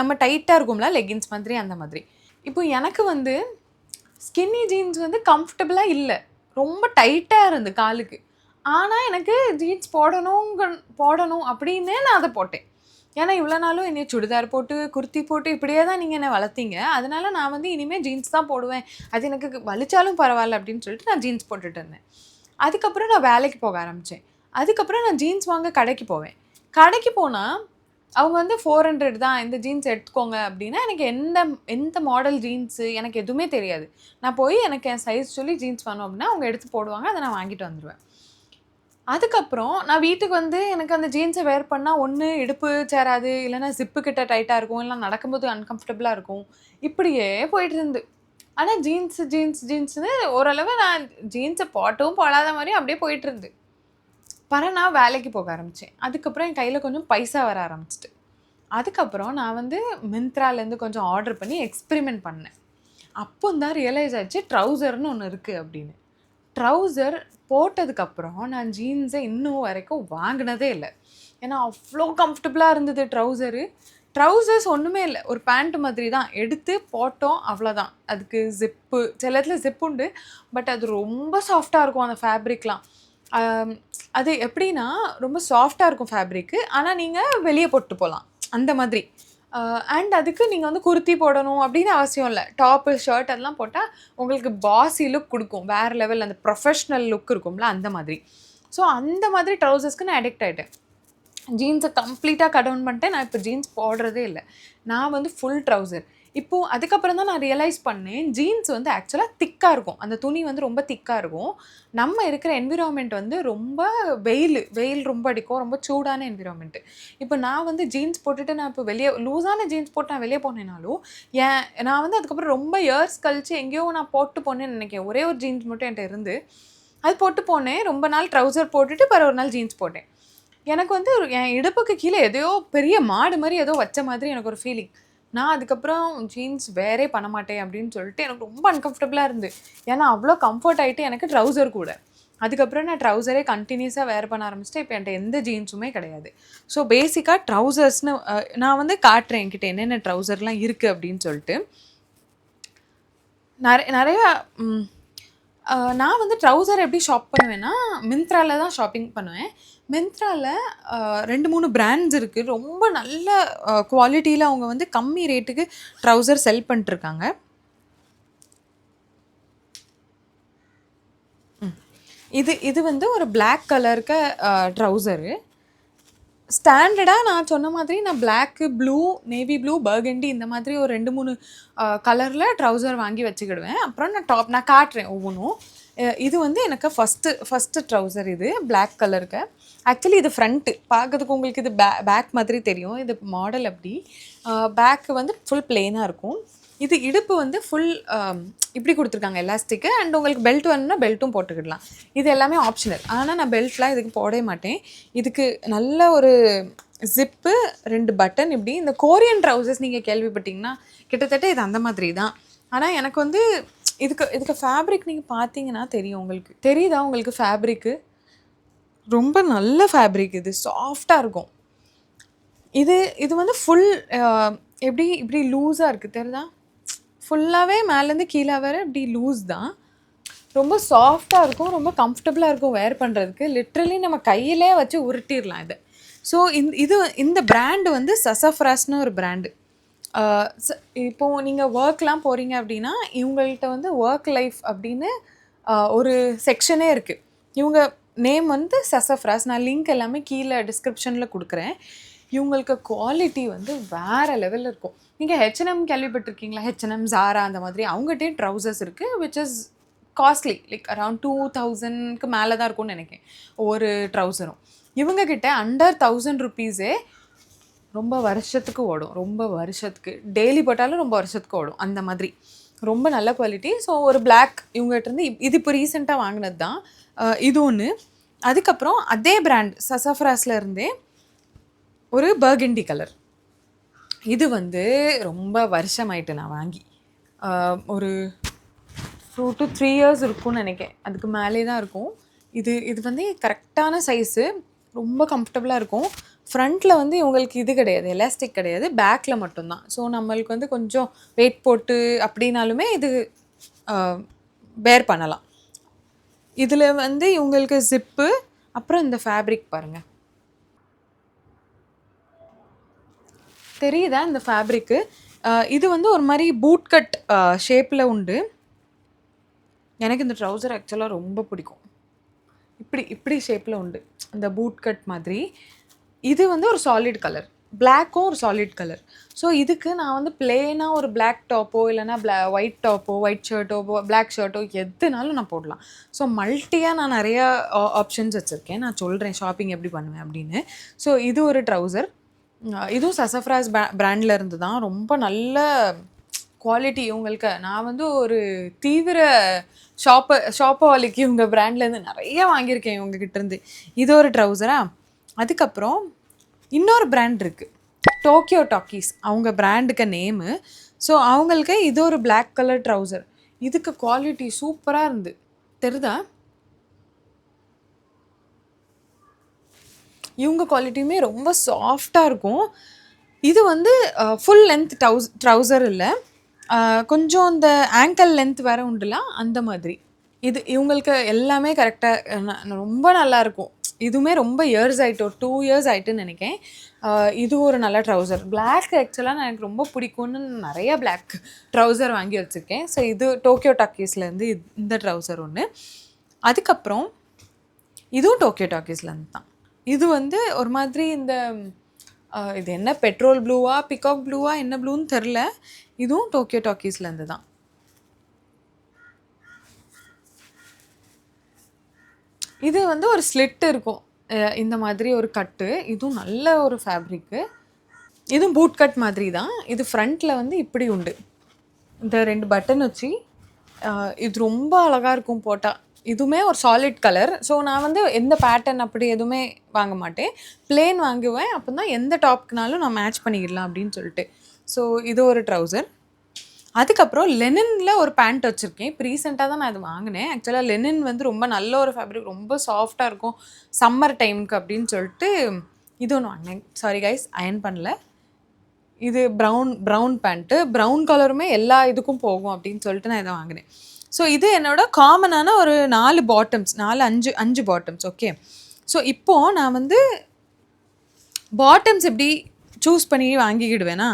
Speaker 1: நம்ம டைட்டா இருக்கும்ல லெகின்ஸ் மாதிரி அந்த மாதிரி. இப்போ எனக்கு வந்து ஸ்கின்னி ஜீன்ஸ் வந்து கம்ஃபர்டபுளா இல்ல. ரொம்ப டைட்டா இருந்து காலுக்கு. ஆனா எனக்கு ஜீன்ஸ் போடணும் அப்படின்னே நான் அத போட்டேன். ஏன்னா இவ்வளோ நாளும் என்னைய சுடிதார் போட்டு, குர்த்தி போட்டு இப்படியே தான் நீங்க என்ன வளர்த்தீங்க. அதனால நான் வந்து இனிமே ஜீன்ஸ் தான் போடுவேன். அது எனக்கு வலிச்சாலும் பரவால்ல அப்படின்னு சொல்லிட்டு நான் ஜீன்ஸ் போட்டுட்டு இருந்தேன். அதுக்கப்புறம் நான் வேலைக்கு போக ஆரம்பிச்சேன். அதுக்கப்புறம் நான் ஜீன்ஸ் வாங்க கடைக்கு போவேன். கடைக்கு போனா அவங்க வந்து 400 தான் இந்த ஜீன்ஸ் எடுத்துக்கோங்க அப்படின்னா, எனக்கு எந்த எந்த மாடல் ஜீன்ஸு எனக்கு எதுவுமே தெரியாது. நான் போய் எனக்கு என் சைஸ் சொல்லி ஜீன்ஸ் வேணும் அப்படின்னா, அவங்க எடுத்து போடுவாங்க. அத நான் வாங்கிட்டு வந்துருவேன். அதுக்கப்புறம் நான் வீட்டுக்கு வந்து எனக்கு அந்த ஜீன்ஸ வேர் பண்ணா ஒண்ணு இடுப்பு சேராது, இல்லன்னா ஜிப்பு கிட்ட டைட்டா இருக்கும், இல்ல நடக்கும்போது அன்கம்ஃபர்டபுளா இருக்கும். இப்படியே போயிட்டு இருந்து. ஆனா ஜீன்ஸ்ன்னு ஓரளவு நான் ஜீன்ஸ போட்டும் போடாத மாரியும் அப்படியே போயிட்டு இருந்து. நான் வேலைக்கு போக ஆரம்பிச்சேன். அதுக்கப்புறம் என் கையில கொஞ்சம் பைசா வர ஆரம்பிச்சுட்டு. அதுக்கப்புறம் நான் வந்து மிந்த்ராலேருந்து கொஞ்சம் ஆர்டர் பண்ணி எக்ஸ்பெரிமெண்ட் பண்ணேன். அப்போ தான் ரியலைஸ் ஆச்சு ட்ரவுசர்ன்னு ஒண்ணு இருக்கு அப்படின்னு. ட்ரவுசர் போட்டதுக்கப்புறம் நான் ஜீன்ஸை இன்னும் வரைக்கும் வாங்கினதே இல்ல. ஏன்னா அவ்ளோ கம்ஃபர்டபுளா இருந்தது ட்ரவுசரு. ட்ரவுசர்ஸ் ஒண்ணுமே இல்ல. ஒரு பேண்ட் மாதிரி தான். எடுத்து போட்டோம் அவ்வளோதான். அதுக்கு சில இடத்துல ஜிப் உண்டு. பட் அது ரொம்ப சாஃப்ட்டா இருக்கும் அந்த ஃபேப்ரிக்லாம். அம் அது எப்படின்னா, ரொம்ப சாஃப்ட்டா இருக்கும் ஃபேப்ரிக்கு. ஆனா நீங்க வெளிய போட்டு போலாம். அந்த மாதிரி. அண்ட் அதுக்கு நீங்க வந்து குர்த்தி போடணும் அப்படின்னு அவசியம் இல்ல. டாப்பு, ஷர்ட் அதெல்லாம் போட்டா உங்களுக்கு பாஸி லுக் குடுக்கும். வேற லெவல் அந்த ப்ரொஃபஷ்னல் லுக் இருக்கும்ல அந்த மாதிரி. ஸோ அந்த மாதிரி ட்ரவுசர்ஸ்க்கு நான் அடிக்ட் ஆயிட்டேன். ஜீன்ஸை கம்ப்ளீட்டாக கட் டவுன் பண்ணிட்டேன். நான் இப்போ ஜீன்ஸ் போடுறதே இல்ல. நான் வந்து ஃபுல் ட்ரவுசர். இப்போ அதுக்கப்புறம் தான் நான் ரியலைஸ் பண்ணேன், ஜீன்ஸ் வந்து ஆக்சுவலா திக்கா இருக்கும். அந்த துணி வந்து ரொம்ப திக்கா இருக்கும். நம்ம இருக்கிற என்விரான்மென்ட் வந்து ரொம்ப வெயில் ரொம்ப அடிக்கும். ரொம்ப சூடான என்விரான்மென்ட். இப்போ நான் வந்து ஜீன்ஸ் போட்டுட்டு நான் இப்போ வெளிய லூஸான ஜீன்ஸ் போட்டு நான் வெளிய போனேனாலும், நான் வந்து அதுக்கப்புறம் ரொம்ப இயர்ஸ் கழிச்சு எங்கேயோ நான் போட்டு போனேன்னு நெனைக்கிறேன். ஒரே ஒரு ஜீன்ஸ் மட்டும் என்ட்ட இருந்து, அது போட்டு போனேன். ரொம்ப நாள் ட்ரவுசர் போட்டுட்டு பிறகு ஒரு நாள் ஜீன்ஸ் போட்டேன். எனக்கு வந்து என் இடுப்புக்கு கீழ எதையோ பெரிய மாடு மாரி ஏதோ வச்ச மாதிரி எனக்கு ஒரு ஃபீலிங். நான் அதுக்கப்புறம் ஜீன்ஸ் வேரே பண்ண மாட்டேன் அப்படின்னு சொல்லிட்டு எனக்கு ரொம்ப அன்கம்ஃபர்டபுளா இருந்து. ஏன்னா அவ்ளோ கம்ஃபர்ட் ஆயிட்டு எனக்கு ட்ரவுசர் கூட. அதுக்கப்புறம் நான் ட்ரவுசரே கன்டினியூஸா வேர் பண்ண ஆரம்பிச்சுட்டேன். இப்போ என்ட்ட எந்த ஜீன்ஸுமே கிடையாது. ஸோ பேசிக்கா ட்ரவுசர்ஸ்ன்னு நான் வந்து காட்டுறேன் என்கிட்ட என்னென்ன ட்ரவுசர்லாம் இருக்கு அப்படின்னு சொல்லிட்டு. நெறையா நான் வந்து ட்ரவுசர் எப்படி ஷாப் பண்ணுவேன்னா, மிந்த்ரால தான் ஷாப்பிங் பண்ணுவேன். மிந்த்ரால 2, 3 பிராண்ட்ஸ் இருக்கு. ரொம்ப நல்ல குவாலிட்டியில அவங்க வந்து கம்மி ரேட்டுக்கு ட்ரவுசர் செல் பண்ணிட்டுருக்காங்க. இது வந்து ஒரு பிளாக் கலருக்கு ட்ரவுசரு. ஸ்டாண்டர்டா நான் சொன்ன மாதிரி நான் black, blue, navy blue, burgundy இந்த மாதிரி ஒரு 2, 3 கலர்ல ட்ரவுசர் வாங்கி வச்சுக்கிடுவேன். அப்புறம் நான் காட்டுறேன் ஒவ்வொன்னும். இது வந்து எனக்கு ஃபர்ஸ்ட்டு ட்ரவுசர் இது பிளாக் கலருக்கு. ஆக்சுவலி இது ஃப்ரண்ட்டு. பார்க்கறதுக்கு உங்களுக்கு இது பேக் மாதிரி தெரியும். இது மாடல் அப்படி. பேக் வந்து ஃபுல் பிளெயினா இருக்கும். இது இடுப்பு வந்து ஃபுல் இப்படி குடுத்துருக்காங்க எலாஸ்டிக்கு. அண்ட் உங்களுக்கு பெல்ட் வேணும்னா பெல்ட்டும் போட்டுக்கிடலாம். இது எல்லாமே ஆப்ஷனல். ஆனா நான் பெல்ட்லாம் இதுக்கு போடவே மாட்டேன். இதுக்கு நல்ல ஒரு ஜிப்பு, 2 பட்டன் இப்படி. இந்த கோரியன் ட்ரவுசர்ஸ் நீங்க கேள்விப்பட்டீங்கன்னா, கிட்டத்தட்ட இது அந்த மாதிரி தான். ஆனா எனக்கு வந்து இதுக்கு ஃபேப்ரிக் நீங்க பார்த்தீங்கன்னா தெரியும் உங்களுக்கு. தெரியுதா உங்களுக்கு ஃபேப்ரிக்கு? ரொம்ப நல்ல ஃபேப்ரிக் இது. சாஃப்ட்டா இருக்கும். இது வந்து ஃபுல் எப்படி இப்படி லூஸா இருக்கு தெரியுதா? ஃபுல்லாவே மேலேருந்து கீழ வர இப்படி லூஸ் தான். ரொம்ப சாஃப்ட்டா இருக்கும். ரொம்ப கம்ஃபர்டபுளா இருக்கும் வேர் பண்றதுக்கு. லிட்டரலி நம்ம கையிலே வச்சு உருட்டிரலாம் இத. ஸோ இந்த பிராண்ட் வந்து சசஃப்ராஸ்ன்னு ஒரு பிராண்டு. அ ச இப்போ நீங்க வொர்க்லாம் போறீங்க அப்படின்னா, இவங்கள்ட்ட வந்து வொர்க் லைஃப் அப்படின்னு ஒரு செக்ஷனே இருக்கு. இவங்க நேம் வந்து சசஃப்ராஸ். நான் லிங்க் எல்லாமே கீழ டிஸ்கிரிப்ஷன்ல குடுக்குறேன். இவங்களுக்கு குவாலிட்டி வந்து வேற லெவல்ல இருக்கும். நீங்க H&M கேள்விப்பட்டிருக்கீங்களா? H&M, Zara அந்த மாதிரி அவங்கட்டயே ட்ரவுசர்ஸ் இருக்கு. Which is costly. Like around 2000க்கு மேல தான் இருக்கும்னு நெனைக்கிறேன். ஒவ்வொரு ட்ரவுசரும். இவங்க கிட்ட அண்டர் ₹1000 ரொம்ப வருஷத்துக்கு ஓடும். ரொம்ப வருஷத்துக்கு. டெய்லி போட்டாலும் ரொம்ப வருஷத்துக்கு ஓடும். அந்த மாதிரி. ரொம்ப நல்ல குவாலிட்டி. ஸோ ஒரு பிளாக் இவங்ககிட்டருந்து இது இப்போ ரீசென்ட்டா வாங்குனது தான். இது ஒண்ணு. அதுக்கப்புறம் அதே பிராண்ட் சசஃப்ராஸ்ல இருந்தே ஒரு பர்கண்டி கலர். இது வந்து ரொம்ப வருஷமாயிட்டு நான் வாங்கி. ஒரு 2 to 3 இயர்ஸ் இருக்கும்னு நினைக்கிறேன். அதுக்கு மேலே தான் இருக்கும். இது வந்து கரெக்டான சைஸு. ரொம்ப கம்ஃபர்டபுளா இருக்கும். ஃப்ரண்ட்ல வந்து இவங்களுக்கு இது கிடையாது. எலாஸ்டிக் கிடையாது. பேக்ல மட்டும் தான். ஸோ நம்மளுக்கு வந்து கொஞ்சம் வெயிட் போட்டு அப்படின்னாலுமே இது பேர் பண்ணலாம். இதுல வந்து இவங்களுக்கு ஜிப்பு, அப்புறம் இந்த ஃபேப்ரிக் பாருங்க. தெரியுதா இந்த ஃபேப்ரிக்கு? இது வந்து ஒரு மாரி பூட் கட் ஷேப்ல உண்டு. எனக்கு இந்த ட்ரவுசர் ஆக்சுவலா ரொம்ப பிடிக்கும். இப்படி ஷேப்ல உண்டு. அந்த பூட் கட் மாதிரி. இது வந்து ஒரு சாலிட் கலர். பிளாக்கும் ஒரு சாலிட் கலர். ஸோ இதுக்கு நான் வந்து பிளெயினா ஒரு பிளாக் டாப்போ இல்லைனா ஒயிட் டாப்போ, ஒயிட் ஷர்ட்டோ, பிளாக் ஷர்ட்டோ எதுனாலும் நான் போடலாம். ஸோ மல்டியா நான் நிறையா ஆப்ஷன்ஸ் வச்சுருக்கேன். நான் சொல்கிறேன் ஷாப்பிங் எப்படி பண்ணுவேன் அப்படின்னு. ஸோ இது ஒரு ட்ரவுசர். இதுவும் சசஃப்ராஸ் பிராண்ட்ல இருந்து தான். ரொம்ப நல்ல குவாலிட்டி இவங்களுக்கு. நான் வந்து ஒரு தீவிர ஷாப்பஹாலிக் இவங்க பிராண்ட்லேருந்து நிறைய வாங்கியிருக்கேன் இவங்க கிட்டேருந்து. இது ஒரு ட்ரவுசரா. அதுக்கப்புறம் இன்னொரு பிராண்ட் இருக்குது, டோக்கியோ டாக்கீஸ் அவங்க பிராண்டுக்கு நேமு. ஸோ அவங்களுக்கு இது ஒரு பிளாக் கலர் ட்ரவுசர். இதுக்கு குவாலிட்டி சூப்பராக இருந்து தெரியுதா? இவங்க குவாலிட்டியுமே ரொம்ப சாஃப்டாக இருக்கும். இது வந்து ஃபுல் லென்த் ட்ரவுசர் இல்லை, கொஞ்சம் இந்த ஆங்கிள் லென்த் வேறு உண்டுல அந்த மாதிரி. இவங்களுக்கு எல்லாமே கரெக்டாக ரொம்ப நல்லாயிருக்கும். இதுவுமே ரொம்ப இயர்ஸ் ஆகிட்டு, ஒரு 2 இயர்ஸ் ஆகிட்டுன்னு நினைக்கிறேன். இது ஒரு நல்ல ட்ரவுசர். பிளாக் ஆக்சுவலாக எனக்கு ரொம்ப பிடிக்கும்னு நிறைய பிளாக் ட்ரவுசர் வாங்கி வச்சுருக்கேன். ஸோ இது டோக்கியோ டாக்கீஸ்லேருந்து இந்த ட்ரவுசர் ஒன்று. அதுக்கப்புறம் இதுவும் டோக்கியோ டாக்கீஸ்லேருந்து தான். இது வந்து ஒரு மாதிரி இந்த இது என்ன பெட்ரோல் ப்ளூவா பிகாக் ப்ளூவா என்ன ப்ளூன்னு தெரில. இதுவும் டோக்கியோ டாக்கீஸ்லேருந்து தான். இது வந்து ஒரு ஸ்லிட் இருக்கும், இந்த மாதிரி ஒரு கட்டு. இதுவும் நல்ல ஒரு ஃபேப்ரிக்கு. இதுவும் பூட் கட் மாதிரி தான். இது ஃப்ரண்ட்டில் வந்து இப்படி உண்டு, இந்த 2 பட்டன் வச்சு. இது ரொம்ப அழகாக இருக்கும் போட்டால். இதுவுமே ஒரு சாலிட் கலர். ஸோ நான் வந்து எந்த பேட்டர்ன் அப்படி எதுவுமே வாங்க மாட்டேன், பிளேன் வாங்குவேன். அப்போ தான் எந்த டாப்க்குனாலும் நான் மேட்ச் பண்ணிடலாம் அப்படின்னு சொல்லிட்டு. ஸோ இது ஒரு ட்ரௌசர். அதுக்கப்புறம் லெனினில் ஒரு பேண்ட் வச்சுருக்கேன். இப்போ ரீசெண்டாக தான் நான் இது வாங்கினேன். ஆக்சுவலாக லெனின் வந்து ரொம்ப நல்ல ஒரு ஃபேப்ரிக், ரொம்ப சாஃப்டாக இருக்கும் சம்மர் டைமுக்கு அப்படின்னு சொல்லிட்டு இது ஒன்று வாங்கினேன். சாரி கைஸ், அயர்ன் பண்ணல. இது ப்ரௌன் பேண்ட்டு. ப்ரௌன் கலருமே எல்லா இதுக்கும் போகும் அப்படின்னு சொல்லிட்டு நான் இதை வாங்கினேன். ஸோ இது என்னோட காமனான ஒரு 4 பாட்டம்ஸ், 5 பாட்டம்ஸ். ஓகே. ஸோ இப்போது நான் வந்து பாட்டம்ஸ் எப்படி சூஸ் பண்ணி வாங்கிக்கிடுவேன்னா,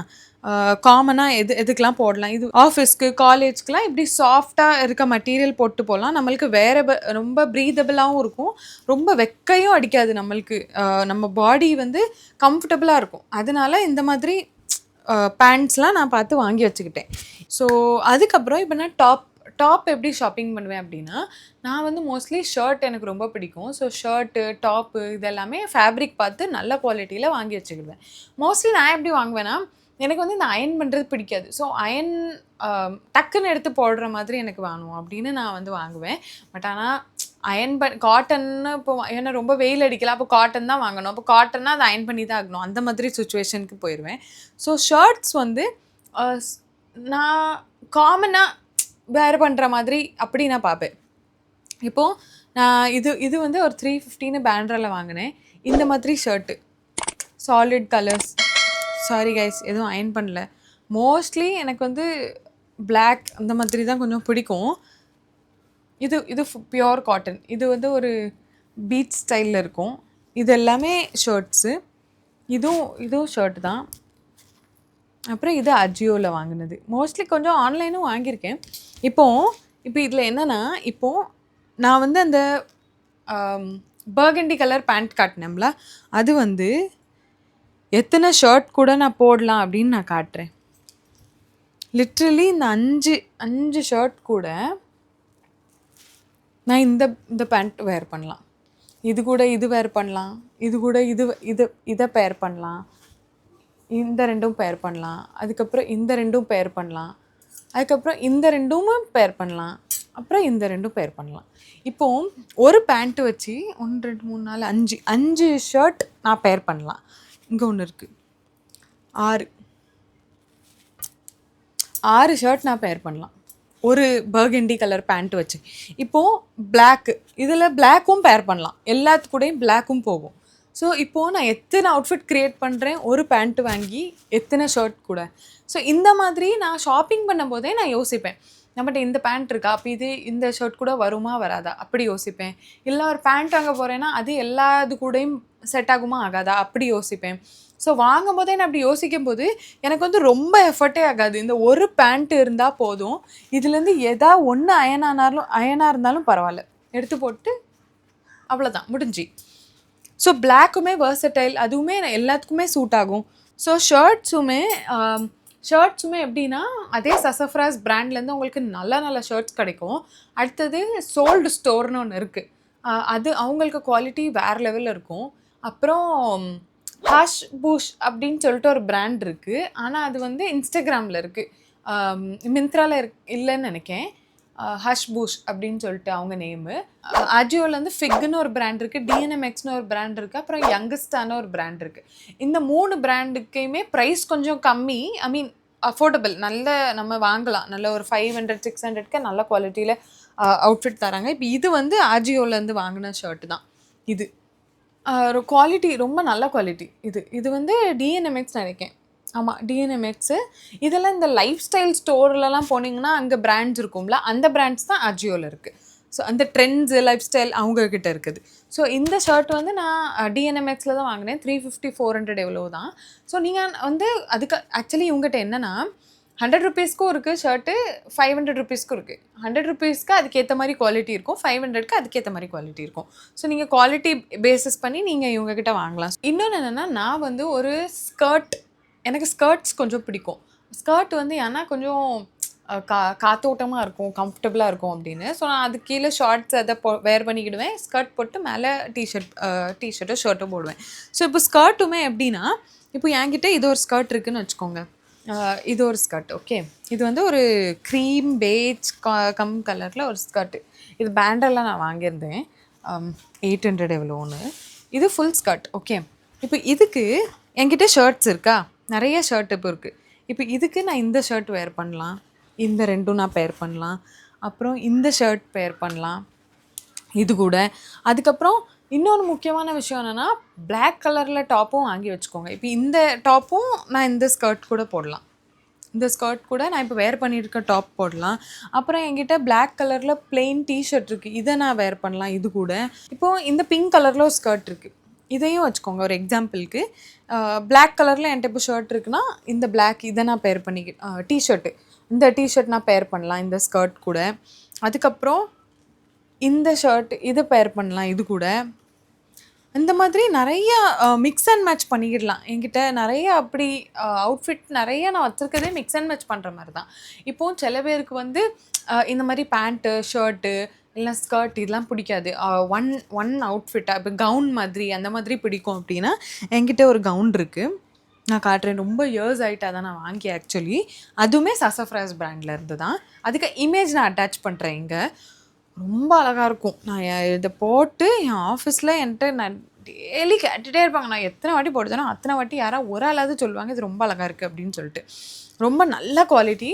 Speaker 1: காமனாக எதுக்கெலாம் போடலாம், இது ஆஃபீஸ்க்கு காலேஜ்க்குலாம் இப்படி சாஃப்டாக இருக்க மெட்டீரியல் போட்டு போகலாம். நம்மளுக்கு ரொம்ப ப்ரீதபிளாகவும் இருக்கும், ரொம்ப வெக்கையும் அடிக்காது நம்மளுக்கு. நம்ம பாடி வந்து கம்ஃபர்டபுளாக இருக்கும். அதனால இந்த மாதிரி பேண்ட்ஸ்லாம் நான் பார்த்து வாங்கி வச்சுக்கிட்டேன். ஸோ அதுக்கப்புறம் இப்போ நான் டாப் எப்படி ஷாப்பிங் பண்ணுவேன் அப்படின்னா, நான் வந்து மோஸ்ட்லி ஷர்ட் எனக்கு ரொம்ப பிடிக்கும். ஸோ ஷர்ட்டு, டாப்பு இதெல்லாமே ஃபேப்ரிக் பார்த்து நல்ல குவாலிட்டியில் வாங்கி வச்சுக்கிடுவேன். மோஸ்ட்லி நான் எப்படி வாங்குவேன்னா, எனக்கு வந்து இந்த அயர்ன் பண்ணுறது பிடிக்காது. ஸோ டக்குன்னு எடுத்து போடுற மாதிரி எனக்கு வேணும் அப்படின்னு நான் வந்து வாங்குவேன். பட் ஆனால் காட்டன்னு இப்போ ஏன்னா ரொம்ப வெயில் அடிக்கல, அப்போ காட்டன் தான் வாங்கணும். அப்போ காட்டன்னா அதை அயர்ன் பண்ணி தான் ஆகணும். அந்த மாதிரி சுச்சுவேஷனுக்கு போயிடுவேன். ஸோ ஷர்ட்ஸ் வந்து நான் காமனாக வேறு பண்ணுற மாதிரி அப்படி நான் பார்ப்பேன். இப்போது நான் இது வந்து ஒரு 350ன்னு பேண்ட்ராவில் வாங்கினேன். இந்த மாதிரி shirt, solid colours. Sorry guys, எதுவும் அயர்ன் பண்ணல. மோஸ்ட்லி எனக்கு வந்து பிளாக் அந்த மாதிரி தான் கொஞ்சம் பிடிக்கும். இது பியோர் காட்டன். இது வந்து ஒரு பீச் ஸ்டைலில் இருக்கும். இது எல்லாமே ஷர்ட்ஸு. இதுவும் ஷர்ட் தான். அப்புறம் இது அஜியோவில் வாங்கினது. மோஸ்ட்லி கொஞ்சம் ஆன்லைனும் வாங்கியிருக்கேன். இப்போ இதில் என்னென்னா, இப்போது நான் வந்து அந்த பர்கண்டி கலர் பேண்ட் காட்டினேன்ல, அது வந்து எத்தனை ஷர்ட் கூட நான் போடலாம் அப்படின்னு நான் காட்டுறேன். லிட்ரலி இந்த 5 ஷர்ட் கூட நான் இந்த பேண்ட் வேர் பண்ணலாம். இது கூட இது வேர் பண்ணலாம். இது கூட இதை பேர் பண்ணலாம். இந்த 2ம் பேர் பண்ணலாம். அதுக்கப்புறம் இந்த 2ம் பேர் பண்ணலாம். அதுக்கப்புறம் இந்த 2ம் பேர் பண்ணலாம். அப்புறம் இந்த 2ம் பேர் பண்ணலாம். இப்போது ஒரு பேண்ட்டு வச்சு 1 2 3 4 5 ஷர்ட் நான் பேர் பண்ணலாம். இங்கே ஒன்று இருக்குது, 6 ஷர்ட் நான் பேர் பண்ணலாம் ஒரு பர்கண்டி கலர் பேண்ட் வச்சு. இப்போது பிளாக்கு, இதில் பிளாக்கும் பேர் பண்ணலாம். எல்லாத்துக்கூடையும் பிளாக்கும் போகும். ஸோ இப்போது நான் எத்தனை அவுட்ஃபிட் க்ரியேட் பண்ணுறேன் ஒரு பேண்ட்டு வாங்கி, எத்தனை ஷர்ட் கூட. ஸோ இந்த மாதிரி நான் ஷாப்பிங் பண்ணும்போதே நான் யோசிப்பேன், நம்மகிட்ட இந்த பேண்ட் இருக்கா, அப்போ இந்த ஷர்ட் கூட வருமா வராதா அப்படி யோசிப்பேன். இல்லை ஒரு பேண்ட் வாங்க போகிறேன்னா அது எல்லாது கூடயும் செட் ஆகுமா ஆகாதா அப்படி யோசிப்பேன். ஸோ வாங்கும் போதே நான் அப்படி யோசிக்கும் போது எனக்கு வந்து ரொம்ப எஃபர்ட்டே ஆகாது. இந்த ஒரு பேண்ட்டு இருந்தால் போதும், இதுலேருந்து ஒன்று அயனாக இருந்தாலும் பரவாயில்ல, எடுத்து போட்டு அவ்வளோதான், முடிஞ்சு. ஸோ பிளாக்குமே வெர்சடைல், அதுவுமே எல்லாத்துக்குமே சூட் ஆகும். ஸோ ஷர்ட்ஸுமே எப்படின்னா, அதே சசஃப்ராஸ் பிராண்ட்லேருந்து உங்களுக்கு நல்ல நல்ல ஷர்ட்ஸ் கிடைக்கும். அடுத்தது சோல்டு ஸ்டோர்னு ஒன்று இருக்குது. அது அவங்களுக்கு குவாலிட்டி வேறு லெவலில் இருக்கும். அப்புறம் ஹாஷ் பூஷ் அப்படின்னு சொல்லிட்டு ஒரு பிராண்ட் இருக்குது. ஆனால் அது வந்து இன்ஸ்டாகிராமில் இருக்குது, மிந்த்ராவில் இல்லைன்னு நினைக்கேன். ஹஷ் பூஷ் அப்படின்னு சொல்லிட்டு அவங்க நேமு. அஜியோவில் வந்து ஃபிக்னு ஒரு பிராண்ட் இருக்குது, டிஎன்எம்எக்ஸ்னு ஒரு பிராண்ட் இருக்குது, அப்புறம் யங்கஸ்டான ஒரு பிராண்ட் இருக்குது. இந்த 3 பிராண்டுக்குமே ப்ரைஸ் கொஞ்சம் கம்மி, ஐ மீன் அஃபோர்டபுள், நல்ல நம்ம வாங்கலாம். நல்ல ஒரு 500 600க்கு நல்ல குவாலிட்டியில் அவுட்ஃபிட் தராங்க. இப்போ இது வந்து அஜியோலேருந்து வாங்கின ஷர்ட்டு தான். இது ஒரு குவாலிட்டி ரொம்ப நல்ல குவாலிட்டி. இது வந்து டிஎன்எம்எக்ஸ் நினைக்கேன். ஆமாம், டிஎன்எம்எக்ஸு. இதெல்லாம் இந்த லைஃப் ஸ்டைல் ஸ்டோர்லலாம் போனீங்கன்னா அங்கே பிராண்ட்ஸ் இருக்கும்ல, அந்த பிராண்ட்ஸ் தான் அஜியோவில் இருக்குது. ஸோ அந்த ட்ரெண்ட்ஸு லைஃப் ஸ்டைல் அவங்கக்கிட்ட இருக்குது. ஸோ இந்த ஷர்ட் வந்து நான் டிஎன்எம்எக்ஸில் தான் வாங்கினேன். 350 400 எவ்வளோ தான். ஸோ நீங்கள் வந்து அதுக்கு ஆக்சுவலி இவங்ககிட்ட என்னென்னா, ₹100க்கும் இருக்குது ஷர்ட்டு, ₹500க்கும் இருக்குது. ₹100க்கு அதுக்கேற்ற மாதிரி குவாலிட்டி இருக்கும், $500க்கு அதுக்கேற்ற மாதிரி குவாலிட்டி இருக்கும். ஸோ நீங்கள் குவாலிட்டி பேசிஸ் பண்ணி நீங்கள் இவங்ககிட்ட வாங்கலாம். இன்னொன்று என்னென்னா, நான் வந்து ஒரு ஸ்கர்ட், எனக்கு ஸ்கர்ட்ஸ் கொஞ்சம் பிடிக்கும். ஸ்கர்ட் வந்து ஏன்னா கொஞ்சம் காத்தோட்டமாக இருக்கும், கம்ஃபர்டபுளாக இருக்கும் அப்படின்னு. ஸோ நான் அதுக்கு கீழே ஷார்ட்ஸ் அதை வேர் பண்ணிக்கிடுவேன், ஸ்கர்ட் போட்டு மேலே டிஷர்ட்டோ ஷர்ட்டோ போடுவேன். ஸோ இப்போ ஸ்கர்ட்டுமே எப்படின்னா, இப்போ என்கிட்ட இது ஒரு ஸ்கர்ட் இருக்குதுன்னு வச்சுக்கோங்க. இது ஒரு ஸ்கர்ட், ஓகே. இது வந்து ஒரு க்ரீம் பேஜ் கம் கலரில் ஒரு ஸ்கர்ட்டு. இது பேண்டெல்லாம் நான் வாங்கியிருந்தேன், 800 எவ்வளோன்னு. இது ஃபுல் ஸ்கர்ட், ஓகே. இப்போ இதுக்கு என்கிட்ட ஷர்ட்ஸ் இருக்கா, நிறைய ஷர்ட் இப்போ இருக்குது. இப்போ இதுக்கு நான் இந்த ஷர்ட் வேர் பண்ணலாம், இந்த ரெண்டும் நான் பேர் பண்ணலாம், அப்புறம் இந்த ஷர்ட் பேர் பண்ணலாம் இது கூட. அதுக்கப்புறம் இன்னொன்று முக்கியமான விஷயம் என்னென்னா, பிளாக் கலரில் டாப்பும் வாங்கி வச்சுக்கோங்க. இப்போ இந்த டாப்பும் நான் இந்த ஸ்கர்ட் கூட போடலாம், இந்த ஸ்கர்ட் கூட நான் இப்போ வேர் பண்ணியிருக்க டாப் போடலாம். அப்புறம் என்கிட்ட பிளாக் கலரில் பிளெயின் டிஷர்ட் இருக்குது, இதை நான் வேர் பண்ணலாம் இது கூட. இப்போது இந்த பிங்க் கலரில் ஒரு ஸ்கர்ட் இருக்குது, இதையும் வச்சுக்கோங்க ஒரு எக்ஸாம்பிளுக்கு. பிளாக் கலரில் என்கிட்ட இப்போ ஷர்ட் இருக்குன்னா, இந்த பிளாக் இதை நான் பேர் பண்ணிக்க, டிஷர்ட்டு இந்த டிஷர்ட் நான் பேர் பண்ணலாம் இந்த ஸ்கர்ட் கூட. அதுக்கப்புறம் இந்த ஷர்ட் இது பேர் பண்ணலாம் இது கூட. இந்த மாதிரி நிறைய மிக்ஸ் அண்ட் மேட்ச் பண்ணிக்கிடலாம். என்கிட்ட நிறைய அப்படி அவுட்ஃபிட் நிறைய நான் வச்சுருக்கதே மிக்ஸ் அண்ட் மேட்ச் பண்ணுற மாதிரி தான். இப்போது சில பேருக்கு வந்து இந்த மாதிரி பேண்ட்டு ஷர்ட்டு இல்லை ஸ்கர்ட் இதெல்லாம் பிடிக்காது, ஒன் அவுட்ஃபிட்டாக இப்போ கவுன் மாதிரி அந்த மாதிரி பிடிக்கும் அப்படின்னா, என்கிட்ட ஒரு கவுன் இருக்குது, நான் காட்டுறேன். ரொம்ப இயர்ஸ் ஆகிட்டா தான் நான் வாங்கி ஆக்சுவலி. அதுவுமே சசஃப்ராஸ் பிராண்டில் இருந்து தான். அதுக்கு இமேஜ் நான் அட்டாச் பண்ணுறேன் இங்கே. ரொம்ப அழகாக இருக்கும். நான் இதை போட்டு என் ஆஃபீஸில் என்கிட்ட நான் டெய்லி கேட்டுகிட்டே இருப்பாங்க. நான் எத்தனை வாட்டி போடுதேனோ அத்தனை வாட்டி யாராவது ஒரு ஆளாவது சொல்லுவாங்க இது ரொம்ப அழகாக இருக்குது அப்படின்னு சொல்லிட்டு. ரொம்ப நல்ல குவாலிட்டி.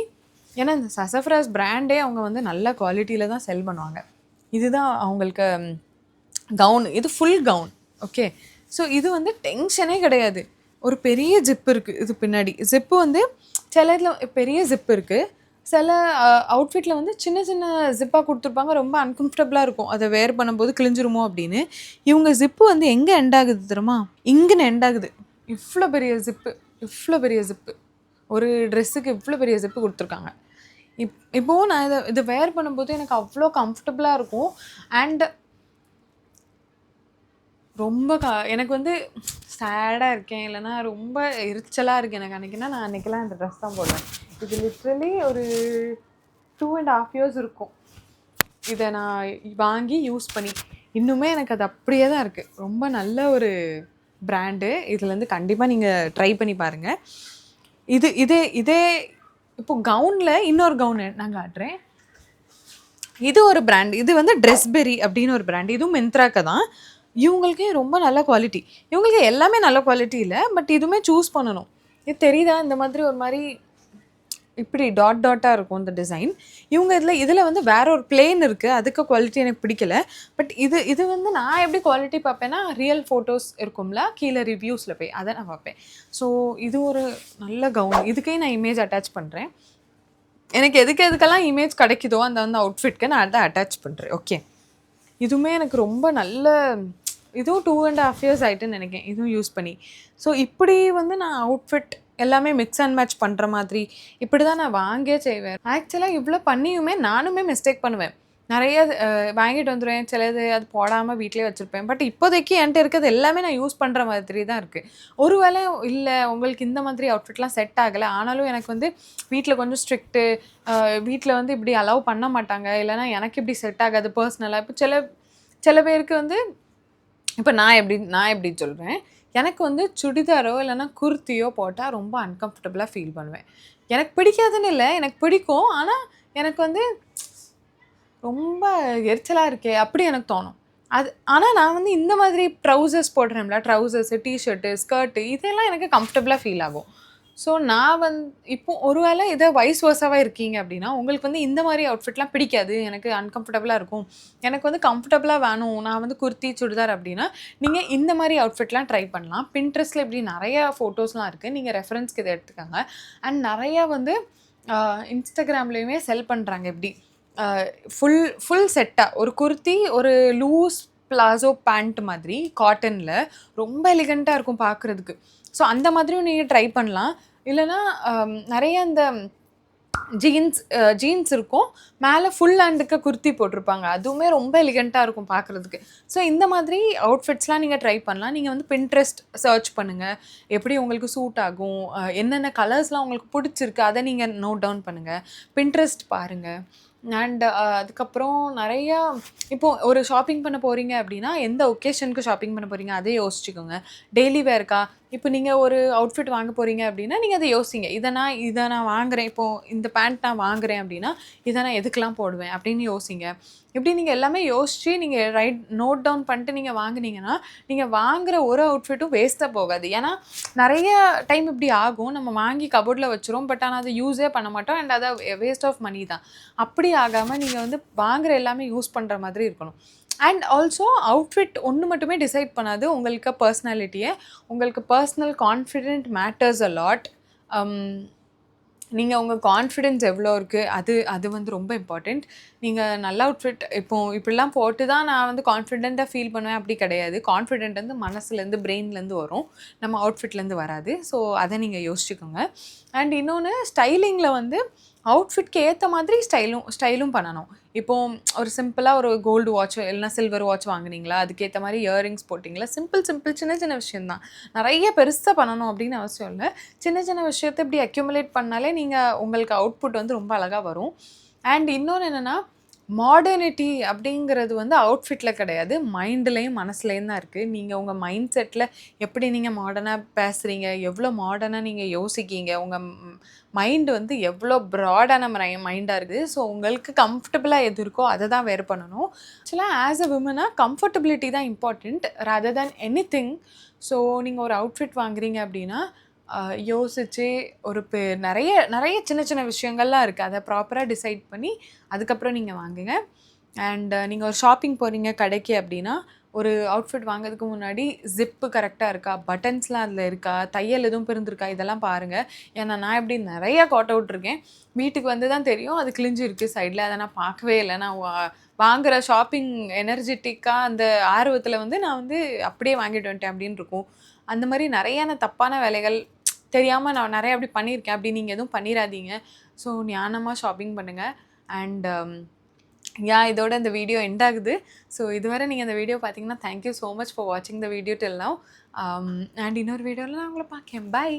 Speaker 1: ஏன்னா இந்த சசஃப்ராஸ் பிராண்டே அவங்க வந்து நல்ல குவாலிட்டியில் தான் செல் பண்ணுவாங்க. இதுதான் அவங்களுக்கு கவுன். இது ஃபுல் கவுன், ஓகே. ஸோ இது வந்து டென்ஷனே கிடையாது. ஒரு பெரிய ஜிப் இருக்குது இது பின்னாடி. ஜிப்பு வந்து சில இதில் பெரிய ஜிப் இருக்குது, சில அவுட்ஃபிட்டில் வந்து சின்ன சின்ன ஜிப்பாக கொடுத்துருப்பாங்க, ரொம்ப அன்கம்ஃபர்டபுளாக இருக்கும் அதை வேர் பண்ணும்போது கிழிஞ்சிருமோ அப்படின்னு. இவங்க ஜிப்பு வந்து எங்கே எண்ட் ஆகுது தெரியுமா, இங்கேன்னு எண்ட் ஆகுது. இவ்வளோ பெரிய ஜிப்பு, இவ்வளோ பெரிய ஜிப்பு, ஒரு ட்ரெஸ்ஸுக்கு இவ்வளோ பெரிய ஜிப்பு கொடுத்துருக்காங்க. இப்போது நான் இதை வேர் பண்ணும்போது எனக்கு அவ்வளோ கம்ஃபர்டபுளாக இருக்கும். அண்ட் ரொம்ப எனக்கு வந்து சேடாக இருக்கேன், இல்லைனா ரொம்ப எரிச்சலாக இருக்குது எனக்கு அன்றைக்கினா, நான் அன்றைக்கெல்லாம் இந்த ட்ரெஸ் தான் போடுவேன். இது லிட்ரலி ஒரு 2.5 years இருக்கும் இதை நான் வாங்கி யூஸ் பண்ணி. இன்னுமே எனக்கு அது அப்படியே தான் இருக்குது. ரொம்ப நல்ல ஒரு பிராண்டு. இதுலேருந்து கண்டிப்பாக நீங்கள் ட்ரை பண்ணி பாருங்கள். இதே இப்போது கவுனில் இன்னொரு கவுன் நான் காட்டுறேன். இது ஒரு பிராண்ட், இது வந்து ட்ரெஸ்பெரி அப்படின்னு ஒரு பிராண்ட். இதுவும் மிந்த்ராக்கு தான். இவங்களுக்கே ரொம்ப நல்ல குவாலிட்டி. இவங்களுக்கு எல்லாமே நல்ல குவாலிட்டி இல்லை, பட் இதுவுமே சூஸ் பண்ணணும். இது தெரியுதா, இந்த மாதிரி ஒரு மாதிரி இப்படி டாட்டாக இருக்கும் இந்த டிசைன். இவங்க இதில் வந்து வேற ஒரு பிளேன் இருக்குது, அதுக்கு குவாலிட்டி எனக்கு பிடிக்கல. பட் இது வந்து நான் எப்படி குவாலிட்டி பார்ப்பேன்னா, ரியல் ஃபோட்டோஸ் இருக்கும்ல கீழே ரிவ்யூஸில் போய் அதை நான் பார்ப்பேன். ஸோ இது ஒரு நல்ல கவுன். இதுக்கே நான் இமேஜ் அட்டாச் பண்ணுறேன். எனக்கு எதுக்கெல்லாம் இமேஜ் கிடைக்குதோ அந்த அவுட்ஃபிட்க்கு நான் அதை அட்டாச் பண்ணுறேன், ஓகே. இதுவுமே எனக்கு ரொம்ப நல்ல, இதுவும் 2.5 years ஆகிட்டுன்னு நினைக்கிறேன் இதுவும் யூஸ் பண்ணி. ஸோ இப்படி வந்து நான் அவுட்ஃபிட் எல்லாமே மிக்ஸ் அண்ட் மேட்ச் பண்ணுற மாதிரி இப்படி தான் நான் வாங்கே செய்வேன். ஆக்சுவலாக இவ்வளோ பண்ணியுமே நானுமே மிஸ்டேக் பண்ணுவேன். நிறைய வாங்கிட்டு வந்துடுவேன், சிலது அது போடாமல் வீட்டிலே வச்சுருப்பேன். பட் இப்போதைக்கு என்கிட்ட இருக்கிறது எல்லாமே நான் யூஸ் பண்ணுற மாதிரி தான் இருக்குது. ஒரு வேளை இல்லை உங்களுக்கு இந்த மாதிரி அவுட்ஃபிட்லாம் செட் ஆகலை, ஆனாலும் எனக்கு வந்து வீட்டில் கொஞ்சம் ஸ்ட்ரிக்ட்டு, வீட்டில் வந்து இப்படி அலோவ் பண்ண மாட்டாங்க, இல்லைனா எனக்கு இப்படி செட் ஆகாது பர்சனலாக. இப்போ சில பேருக்கு வந்து இப்போ நான் எப்படி சொல்கிறேன், எனக்கு வந்து சுடிதாரோ இல்லைனா குர்த்தியோ போட்டால் ரொம்ப அன்கம்ஃபர்டபுளாக ஃபீல் பண்ணுவேன். எனக்கு பிடிக்காதுன்னு இல்லை, எனக்கு பிடிக்கும். ஆனால் எனக்கு வந்து ரொம்ப எரிச்சலாக இருக்கே அப்படி எனக்கு தோணும். ஆனால் நான் வந்து இந்த மாதிரி ட்ரௌசர்ஸ் போடுறேன்ல, ட்ரௌசர்ஸு, டிஷர்ட்டு, ஸ்கர்ட்டு இதெல்லாம் எனக்கு கம்ஃபர்டபுளாக ஃபீல் ஆகும். ஸோ நான் இப்போ ஒரு வேளை இதை வைஸ் வர்ஸாவாக இருக்கீங்க அப்படின்னா, உங்களுக்கு வந்து இந்த மாதிரி அவுட்ஃபிட்லாம் பிடிக்காது, எனக்கு அன்கம்ஃபர்டபுளாக இருக்கும், எனக்கு வந்து கம்ஃபர்டபுளாக வேணும், நான் வந்து குர்த்தி சுடிதார் அப்படின்னா, நீங்கள் இந்த மாதிரி அவுட்ஃபிட்லாம் ட்ரை பண்ணலாம். பின்ட்ரெஸ்ட்டில் இப்படி நிறையா ஃபோட்டோஸ்லாம் இருக்குது, நீங்கள் ரெஃபரன்ஸ்க்கு இதை எடுத்துக்கோங்க. அண்ட் நிறையா வந்து இன்ஸ்டாகிராம்லேயுமே செல் பண்ணுறாங்க. இப்படி ஃபுல் செட்டாக ஒரு குர்த்தி, ஒரு லூஸ் பிளாசோ பேண்ட் மாதிரி காட்டனில் ரொம்ப எலிகண்ட்டாக இருக்கும் பார்க்குறதுக்கு. ஸோ அந்த மாதிரியும் நீங்கள் ட்ரை பண்ணலாம். இல்லைனா நிறைய இந்த ஜீன்ஸ் இருக்கும். மேல ஃபுல் ஹேண்டுக்கு குர்த்தி போட்டிருப்பாங்க. அதுவுமே ரொம்ப எலிகன்ட்டா இருக்கும் பார்க்குறதுக்கு. ஸோ இந்த மாதிரி அவுட்ஃபிட்ஸ்லாம் நீங்க ட்ரை பண்ணலாம். நீங்க வந்து Pinterest சர்ச் பண்ணுங்க. எப்படி உங்களுக்கு சூட் ஆகும்? என்னென்ன கலர்ஸ்லாம் உங்களுக்கு புடிச்சிருக்கு, அத நீங்க நோட் டவுன் பண்ணுங்க. Pinterest பாருங்க. அண்ட் அதுக்கப்புறம் நெறையா இப்போ ஒரு ஷாப்பிங் பண்ண போறீங்க அப்படின்னா, எந்த ஒகேஷனுக்கு ஷாப்பிங் பண்ண போறீங்க, அதை யோசிச்சுக்கோங்க. டெய்லி வேர்க்கா? இப்போ நீங்க ஒரு அவுட்ஃபிட் வாங்க போறீங்க அப்படின்னா, நீங்க அத யோசிங்க. இத நான் வாங்குறேன். இப்போ இந்த பேண்ட் நான் வாங்குறேன் அப்படின்னா, இத நான் எதுக்கெல்லாம் போடுவேன் அப்படின்னு யோசிங்க. இப்படி நீங்க எல்லாமே யோசிச்சு, நீங்க நோட் டவுன் பண்ணிட்டு நீங்க வாங்குனீங்கன்னா, நீங்க வாங்குற ஒரு அவுட்ஃபிட்டும் வேஸ்ட்டா போகாது. ஏன்னா, நெறைய டைம் இப்படி ஆகும். நம்ம வாங்கி கபோர்ட்ல வச்சுருவோம். பட் ஆனா அத யூஸே பண்ண மாட்டோம். அண்ட் அத வேஸ்ட் ஆஃப் மனி தான். அப்படி ஆகாம நீங்க வந்து வாங்குற எல்லாமே யூஸ் பண்ற மாதிரி இருக்கணும். அண்ட் ஆல்சோ அவுட்ஃபிட் ஒண்ணு மட்டுமே டிசைட் பண்ணாது உங்களுக்கு பர்சனாலிட்டிய. உங்களுக்கு personal confident matters a lot. Um நீங்க உங்க கான்ஃபிடன்ஸ் எவ்வளோ இருக்கு, அது அது வந்து ரொம்ப இம்பார்ட்டன்ட். நீங்க நல்ல அவுட்ஃபிட் இப்போ இப்படிலாம் போட்டு தான் நான் வந்து கான்ஃபிடென்ட்டா ஃபீல் பண்ணுவேன் அப்படி கிடையாது. கான்ஃபிடென்ட் வந்து மனசுலேருந்து, பிரெயின்லேருந்து வரும். நம்ம அவுட்ஃபிட்லேருந்து வராது. ஸோ அத நீங்க யோசிச்சுக்கோங்க. அண்ட் இன்னொன்னு ஸ்டைலிங்கில வந்து அவுட்ஃபிட்க்கு ஏத்த மாதிரி ஸ்டைலும் பண்ணணும். இப்போ ஒரு சிம்பிளா ஒரு கோல்டு வாட்ச் இல்லைனா சில்வர் வாட்ச் வாங்குனீங்களா, அதுக்கேத்த மாரி இயரிங்ஸ் போட்டீங்களா, சிம்பிள் சிம்பிள் சின்ன சின்ன விஷயம் தான். நெறைய பெருசா பண்ணணும் அப்படின்னு அவசியம் இல்ல. சின்ன சின்ன விஷயத்த இப்படி அக்யூமுலேட் பண்ணாலே நீங்க உங்களுக்கு அவுட்புட் வந்து ரொம்ப அழகா வரும். அண்ட் இன்னொன்னு என்னன்னா, மாடர்னிட்டி அப்படிங்கிறது வந்து அவுட்ஃபிட்ல கிடையாது. மைண்ட்லயும், மனசுலயும் தான் இருக்கு. நீங்க உங்க மைண்ட் செட்ல எப்படி நீங்க மாடர்னா பேசுறீங்க, எவ்வளோ மாடர்னா நீங்க யோசிக்கீங்க, உங்க மைண்ட் வந்து எவ்வளோ ப்ராடான மைண்டா இருக்குது. ஸோ உங்களுக்கு கம்ஃபர்டபுளா எது இருக்கோ அத தான் வேர் பண்ணணும். ஆக்சுவலா ஆஸ் அ விமனா கம்ஃபர்டபிலிட்டி தான் இம்பார்ட்டன்ட் ரதர் தேன் எனிதிங். ஸோ நீங்க ஒரு அவுட்ஃபிட் வாங்குறீங்க அப்படின்னா, யோசிச்சு ஒரு நெறைய நெறைய சின்ன சின்ன விஷயங்கள்லாம் இருக்கு. அத ப்ராப்பரா டிசைட் பண்ணி அதுக்கப்புறம் நீங்க வாங்குங்க. அண்ட் நீங்க ஒரு ஷாப்பிங் போறீங்க கடைக்கு அப்படின்னா, ஒரு அவுட்ஃபிட் வாங்குறதுக்கு முன்னாடி ஜிப்பு கரெக்ட்டா இருக்கா? பட்டன்ஸ்லாம் அதில இருக்கா? தையல் எதுவும் பிரிந்திருக்கா? இதெல்லாம் பாருங்க. ஏன்னா நான் இப்படி நெறைய காட் அவுட் இருக்கேன். வீட்டுக்கு வந்து தான் தெரியும். அது கிழிஞ்சிருக்கு சைட்ல. அத நான் பார்க்கவே இல்ல. நான் வாங்குற ஷாப்பிங் எனர்ஜெட்டிக்கா அந்த ஆர்வத்தில வந்து நான் வந்து அப்படியே வாங்கிட்டு வந்துட்டேன் அப்படின்னு இருக்கும். அந்த மாரி நெறையான தப்பான வேலைகள் தெரியாம நான் நெறைய அப்படி பண்ணியிருக்கேன். அப்படி நீங்க எதுவும் பண்ணிறாதீங்க. ஸோ ஞானமா ஷாப்பிங் பண்ணுங்க. அண்ட் இதோட இந்த வீடியோ எண்ட் ஆகுது. ஸோ இதுவரை நீங்க இந்த வீடியோ பார்த்தீங்கன்னா, thank you so much for வாட்சிங் the video till now. And இன்னொரு வீடியோல நான் உங்கள பார்க்கிறேன். பை.